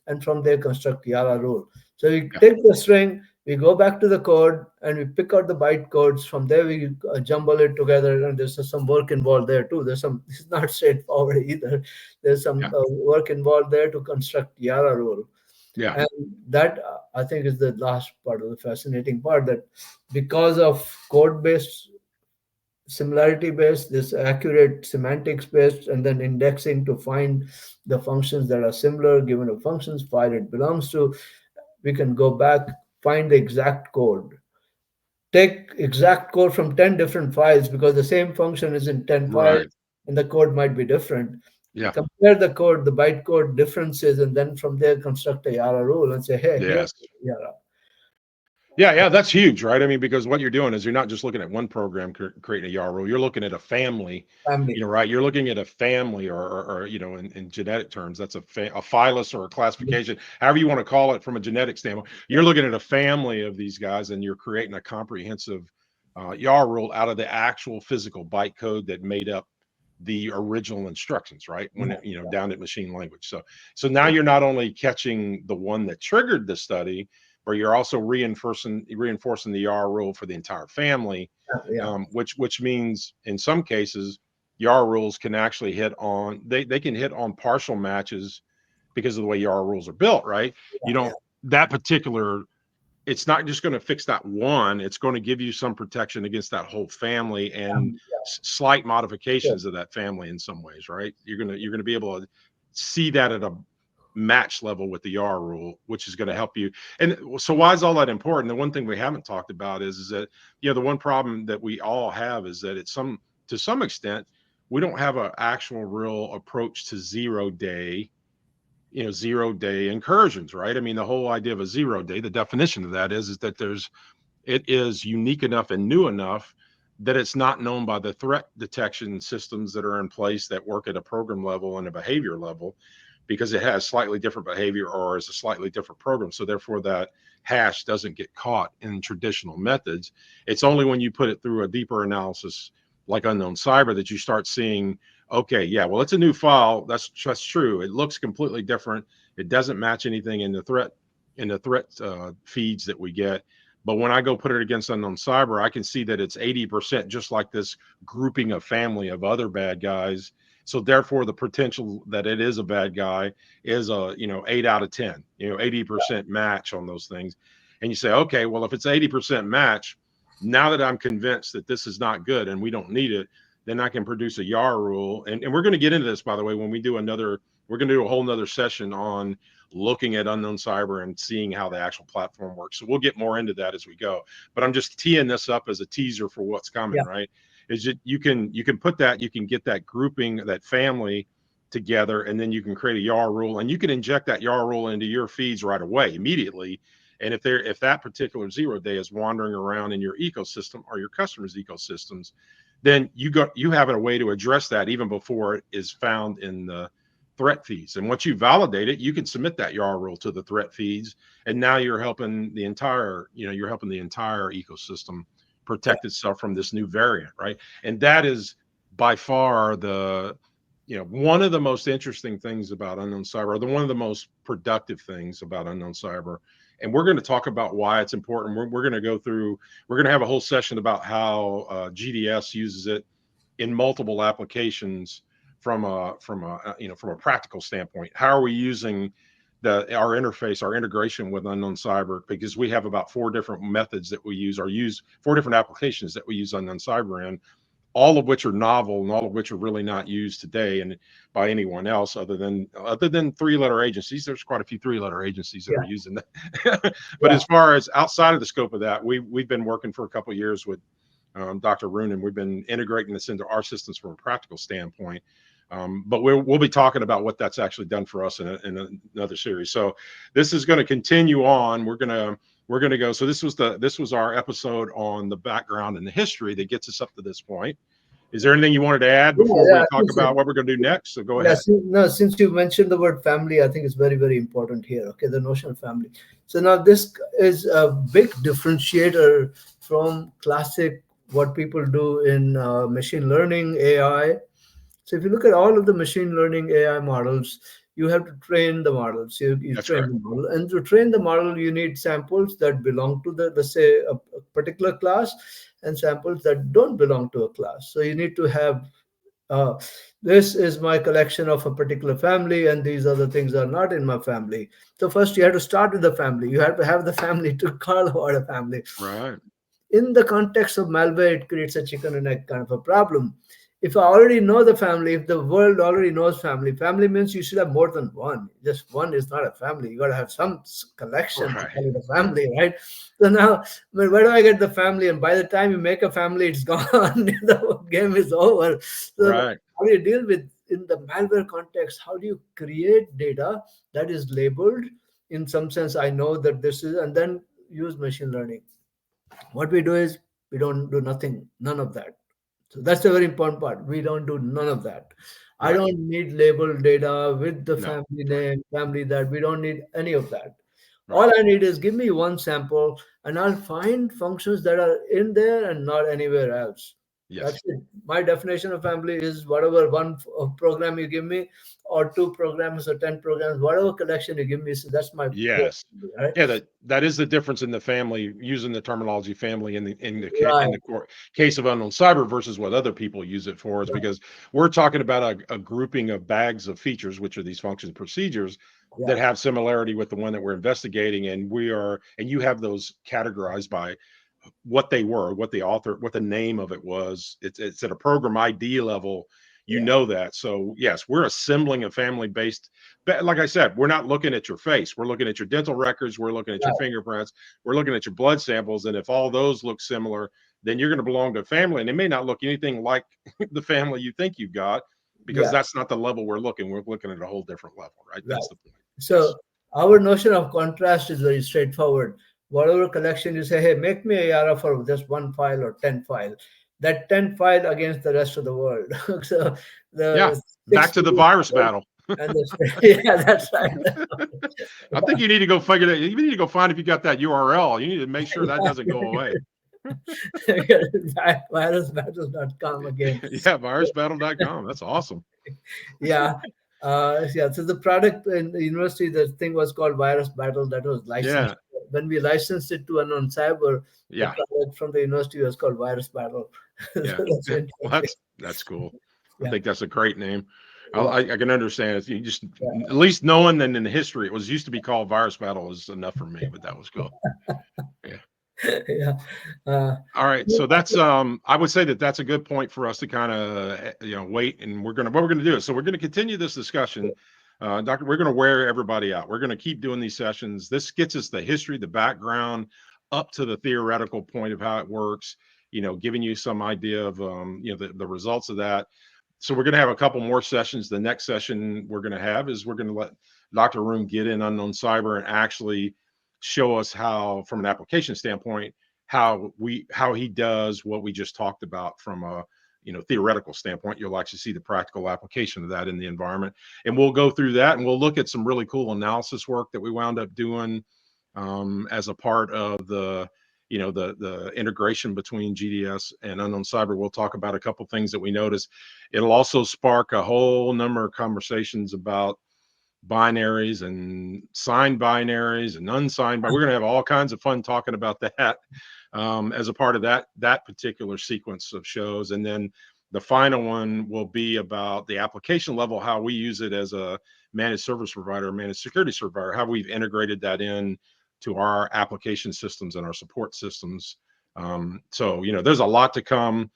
[SPEAKER 1] and from there construct YARA rule. So we
[SPEAKER 2] yeah,
[SPEAKER 1] take the string, we go back to the code and we pick out the byte codes. From there, we jumble it together, and there's some work involved there too. It's not straightforward either. There's some
[SPEAKER 2] yeah,
[SPEAKER 1] work involved there to construct YARA rule.
[SPEAKER 2] yeah,
[SPEAKER 1] And that, I think, is the last part of the fascinating part, that because of code based, similarity based, this accurate semantics based, and then indexing to find the functions that are similar given a functions file it belongs to, we can go back, find the exact code, take exact code from 10 different files, because the same function is in 10 files
[SPEAKER 2] right.
[SPEAKER 1] and the code might be different.
[SPEAKER 2] Yeah,
[SPEAKER 1] Compare the code, the bytecode differences, and then from there construct a YARA rule and say, hey, here's
[SPEAKER 2] yes.
[SPEAKER 1] YARA
[SPEAKER 2] Yeah, yeah, that's huge, right? I mean, because what you're doing is you're not just looking at one program creating a YARA rule. You're looking at a family,
[SPEAKER 1] family.
[SPEAKER 2] right? You're looking at a family, or in genetic terms, that's a phylus or a classification, however you want to call it from a genetic standpoint. You're looking at a family of these guys, and you're creating a comprehensive YARA rule out of the actual physical bytecode that made up the original instructions, right? When
[SPEAKER 1] Yeah,
[SPEAKER 2] it, down at machine language. So now you're not only catching the one that triggered the study, but you're also reinforcing the YARA rule for the entire family,
[SPEAKER 1] yeah,
[SPEAKER 2] which means in some cases YARA rules can actually hit on, they can hit on partial matches because of the way YARA rules are built, right? You
[SPEAKER 1] Yeah, yeah,
[SPEAKER 2] don't, that particular, it's not just going to fix that one, it's going to give you some protection against that whole family and
[SPEAKER 1] yeah,
[SPEAKER 2] slight
[SPEAKER 1] sure.
[SPEAKER 2] modifications of that family in some ways, right? You're going to be able to see that at a match level with the YAR rule, which is going to help you. And so why is all that important? The one thing we haven't talked about is that, the one problem that we all have is that to some extent, we don't have an actual real approach to 0 day, 0 day incursions, right? I mean, the whole idea of a 0 day, the definition of that is that it is unique enough and new enough that it's not known by the threat detection systems that are in place that work at a program level and a behavior level, because it has slightly different behavior or is a slightly different program. So therefore that hash doesn't get caught in traditional methods. It's only when you put it through a deeper analysis like UnknownCyber that you start seeing, okay, yeah, well, it's a new file. That's just true. It looks completely different. It doesn't match anything in the threat feeds that we get. But when I go put it against UnknownCyber, I can see that it's 80% just like this grouping of family of other bad guys. So therefore, the potential that it is a bad guy is a 8 out of 10, 80% match on those things. And you say, okay, well, if it's 80% match, now that I'm convinced that this is not good and we don't need it, then I can produce a YAR rule. And we're going to get into this, by the way, when we do we're going to do a whole nother session on looking at UnknownCyber and seeing how the actual platform works. So we'll get more into that as we go. But I'm just teeing this up as a teaser for what's coming,
[SPEAKER 1] Yeah,
[SPEAKER 2] right? Is that you can put that, you can get that grouping, that family together, and then you can create a YAR rule, and you can inject that YAR rule into your feeds right away, immediately. And if that particular 0 day is wandering around in your ecosystem or your customers' ecosystems, then you have a way to address that even before it is found in the threat feeds. And once you validate it, you can submit that YAR rule to the threat feeds, and now you're helping the entire ecosystem
[SPEAKER 1] yeah,
[SPEAKER 2] protect itself from this new variant, right? And that is by far one of the most interesting things about UnknownCyber, one of the most productive things about UnknownCyber. And we're going to talk about why it's important. We're going to go through, we're going to have a whole session about how GDS uses it in multiple applications from a practical standpoint. How are we using our interface, our integration with UnknownCyber? Because we have about 4 different methods that we use, or use 4 different applications that we use UnknownCyber in, all of which are novel and all of which are really not used today and by anyone else other than 3-letter agencies. There's quite a few 3-letter agencies that
[SPEAKER 1] yeah,
[SPEAKER 2] are using that. But
[SPEAKER 1] yeah.
[SPEAKER 2] as far as outside of the scope of that, we've been working for a couple of years with Dr. Arun, and we've been integrating this into our systems from a practical standpoint. But we'll be talking about what that's actually done for us in another series. So this is going to continue on. We're going to go. So this was our episode on the background and the history that gets us up to this point. Is there anything you wanted to add
[SPEAKER 1] Yeah,
[SPEAKER 2] before
[SPEAKER 1] yeah,
[SPEAKER 2] we
[SPEAKER 1] I
[SPEAKER 2] talk
[SPEAKER 1] think so.
[SPEAKER 2] about what we're going to do next? So go
[SPEAKER 1] Yeah,
[SPEAKER 2] ahead.
[SPEAKER 1] no, since you mentioned the word family, I think it's very, very important here. Okay, the notion of family. So now this is a big differentiator from classic what people do in machine learning AI. So if you look at all of the machine learning AI models, you have to train the models. You
[SPEAKER 2] That's
[SPEAKER 1] train
[SPEAKER 2] correct.
[SPEAKER 1] the model, and to train the model, you need samples that belong to let's say, a particular class, and samples that don't belong to a class. So you need to have uh, this is my collection of a particular family, and these other things are not in my family. So first, you have to start with the family. You have to have the family to call about a family.
[SPEAKER 2] Right.
[SPEAKER 1] In the context of malware, it creates a chicken and egg kind of a problem. If I already know the family, if the world already knows family, family means you should have more than one. Just one is not a family. You got to have some collection to
[SPEAKER 2] Right.
[SPEAKER 1] call it a family, right? So now, where do I get the family? And by the time you make a family, it's gone. The game is over. So
[SPEAKER 2] Right.
[SPEAKER 1] how do you deal with in the malware context? How do you create data that is labeled? In some sense, I know that this is, and then use machine learning. What we do is we don't do nothing, none of that. So that's the very important part. We don't do none of that. I
[SPEAKER 2] Right.
[SPEAKER 1] don't need labeled data with the
[SPEAKER 2] No.
[SPEAKER 1] family
[SPEAKER 2] Right.
[SPEAKER 1] name, family that. We don't need any of that.
[SPEAKER 2] Right.
[SPEAKER 1] All I need is give me one sample, and I'll find functions that are in there and not anywhere else.
[SPEAKER 2] Yes.
[SPEAKER 1] That's it. My definition of family is whatever program you give me, or two programs or 10 programs, whatever collection you give me. So that's my core
[SPEAKER 2] Yes.
[SPEAKER 1] family, right?
[SPEAKER 2] Yeah, that is the difference in the family, using the terminology family in
[SPEAKER 1] Right.
[SPEAKER 2] the case of unknown cyber versus what other people use it for, is
[SPEAKER 1] Right.
[SPEAKER 2] because we're talking about a grouping of bags of features, which are these functions procedures that
[SPEAKER 1] Yeah.
[SPEAKER 2] have similarity with the one that we're investigating, and you have those categorized by what they were, what the author, what the name of it was. It's at a program ID level, you
[SPEAKER 1] Yeah.
[SPEAKER 2] know that. So yes, we're assembling a family based. But like I said, we're not looking at your face. We're looking at your dental records. We're looking at your
[SPEAKER 1] Right.
[SPEAKER 2] fingerprints. We're looking at your blood samples. And if all those look similar, then you're going to belong to a family. And it may not look anything like the family you think you've got, because
[SPEAKER 1] Yeah.
[SPEAKER 2] that's not the level we're looking. We're looking at a whole different level, right?
[SPEAKER 1] Right.
[SPEAKER 2] That's the point.
[SPEAKER 1] So
[SPEAKER 2] Yes.
[SPEAKER 1] our notion of contrast is very straightforward. Whatever collection you say, hey, make me a YARA for just one file or 10 file. That 10 file against the rest of the world. So
[SPEAKER 2] Yeah.
[SPEAKER 1] the
[SPEAKER 2] Back
[SPEAKER 1] 6
[SPEAKER 2] to the
[SPEAKER 1] billion
[SPEAKER 2] virus
[SPEAKER 1] people
[SPEAKER 2] battle.
[SPEAKER 1] and the yeah, that's right.
[SPEAKER 2] I think you need to go figure that. You need to go find if you got that URL. You need to make sure that doesn't go away.
[SPEAKER 1] Virusbattles.com again.
[SPEAKER 2] Yeah, virusbattle.com. That's awesome.
[SPEAKER 1] Yeah. Yeah. So the product in the university, the thing was called Virus Battle, that was licensed.
[SPEAKER 2] Yeah,
[SPEAKER 1] When we licensed it to Unknown Cyber, the
[SPEAKER 2] yeah,
[SPEAKER 1] product from the university was called Virus Battle. So
[SPEAKER 2] yeah.
[SPEAKER 1] that's
[SPEAKER 2] Well,
[SPEAKER 1] interesting.
[SPEAKER 2] that's cool. I
[SPEAKER 1] Yeah.
[SPEAKER 2] think that's a great name.
[SPEAKER 1] Yeah.
[SPEAKER 2] I can understand it. You just,
[SPEAKER 1] Yeah.
[SPEAKER 2] at least knowing that in the history it was used to be called Virus Battle is enough for me. But that was cool. Yeah.
[SPEAKER 1] Yeah. Uh,
[SPEAKER 2] All right, so that's I would say that that's a good point for us to kind of wait, and we're gonna do it. So we're gonna continue this discussion, Doctor. We're gonna wear everybody out. We're gonna keep doing these sessions. This gets us the history, the background, up to the theoretical point of how it works. Giving you some idea of the results of that. So we're gonna have a couple more sessions. The next session we're gonna have is we're gonna let Dr. Arun get in unknown cyber and actually show us how, from an application standpoint, how he does what we just talked about from a theoretical standpoint. You'll actually see the practical application of that in the environment, and we'll go through that, and we'll look at some really cool analysis work that we wound up doing as a part of the integration between GDS and unknown cyber. We'll talk about a couple things that we noticed. It'll also spark a whole number of conversations about binaries and signed binaries and unsigned, but we're going to have all kinds of fun talking about that as a part of that particular sequence of shows. And then the final one will be about the application level, how we use it as a managed service provider, managed security service provider, how we've integrated that in to our application systems and our support systems. So there's a lot to come.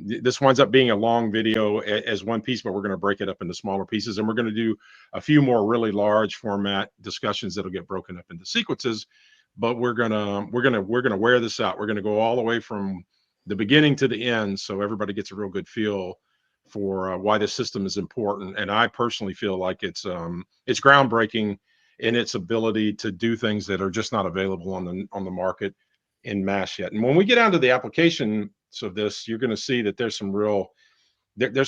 [SPEAKER 2] This winds up being a long video as one piece, but we're going to break it up into smaller pieces, and we're going to do a few more really large format discussions that'll get broken up into sequences. But we're gonna wear this out. We're going to go all the way from the beginning to the end, so everybody gets a real good feel for why this system is important. And I personally feel like it's groundbreaking in its ability to do things that are just not available on the market in mass yet. And when we get down to the application of this, you're going to see that there's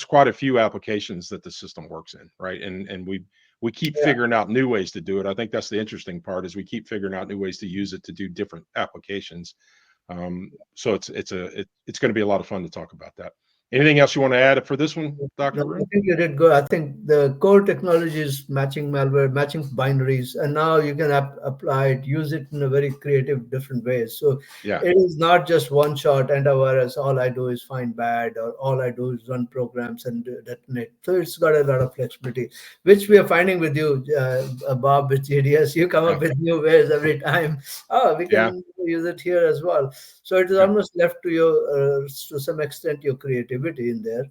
[SPEAKER 2] quite a few applications that the system works in, right? And we keep
[SPEAKER 1] yeah.
[SPEAKER 2] figuring out new ways to do it. I think that's the interesting part, is we keep figuring out new ways to use it to do different applications. So it's going to be a lot of fun to talk about that. Anything else you want to add for this one,
[SPEAKER 1] No,
[SPEAKER 2] Dr.
[SPEAKER 1] I
[SPEAKER 2] Arun?
[SPEAKER 1] think you did good. I think the core technology is matching malware, matching binaries, and now you can apply it, use it in a very creative, different ways. So
[SPEAKER 2] Yeah,
[SPEAKER 1] it is not just one shot antivirus. All I do is find bad, or all I do is run programs and detonate. So it's got a lot of flexibility, which we are finding with you, Bob, with GDS. You come
[SPEAKER 2] yeah,
[SPEAKER 1] up with new ways every time. Oh, we
[SPEAKER 2] yeah,
[SPEAKER 1] can use it here as well. So it is
[SPEAKER 2] yeah,
[SPEAKER 1] almost left to your, to some extent, your creativity in there.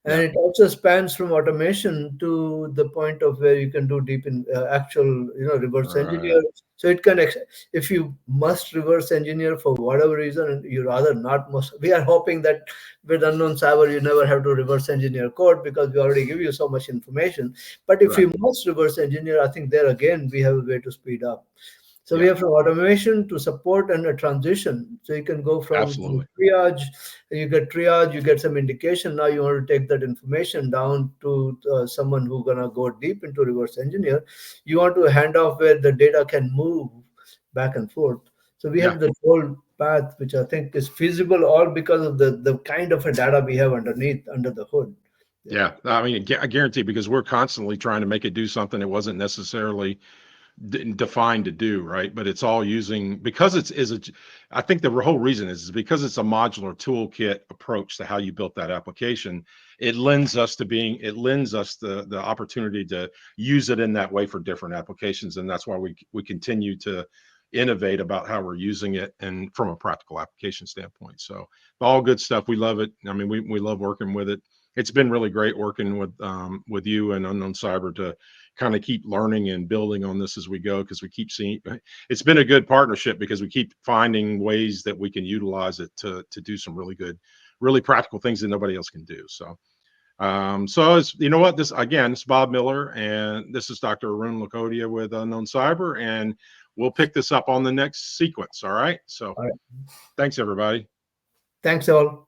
[SPEAKER 1] And
[SPEAKER 2] yeah.
[SPEAKER 1] it also spans from automation to the point of where you can do deep in actual, reverse engineer.
[SPEAKER 2] Right,
[SPEAKER 1] So it can, if you must reverse engineer for whatever reason, and you rather not, we are hoping that with unknown cyber, you never have to reverse engineer code, because we already give you so much information. But if
[SPEAKER 2] right.
[SPEAKER 1] you must reverse engineer, I think there again, we have a way to speed up. So we
[SPEAKER 2] Yeah,
[SPEAKER 1] have from automation to support and a transition. So you can go from
[SPEAKER 2] absolutely.
[SPEAKER 1] triage, you get triage, you get some indication. Now you want to take that information down to someone who's gonna go deep into reverse engineer. You want to hand off where the data can move back and forth. So we
[SPEAKER 2] Yeah,
[SPEAKER 1] have the whole path, which I think is feasible, all because of the kind of a data we have underneath, under the hood.
[SPEAKER 2] Yeah, I mean, I guarantee, because we're constantly trying to make it do something it wasn't necessarily defined to do, right? But it's all using, because I think the whole reason is because it's a modular toolkit approach to how you built that application. It lends us the opportunity to use it in that way for different applications, and that's why we continue to innovate about how we're using it, and from a practical application standpoint. So all good stuff. We love it. I mean, we love working with it. It's been really great working with you and UnknownCyber to kind of keep learning and building on this as we go, because we keep seeing it's been a good partnership, because we keep finding ways that we can utilize it to do some really good, really practical things that nobody else can do. So it's, you know what, this again, it's Bob Miller, and this is Dr. Arun Lakhotia with UnknownCyber, and we'll pick this up on the next sequence. All right. So
[SPEAKER 1] All right.
[SPEAKER 2] thanks, everybody.
[SPEAKER 1] Thanks all.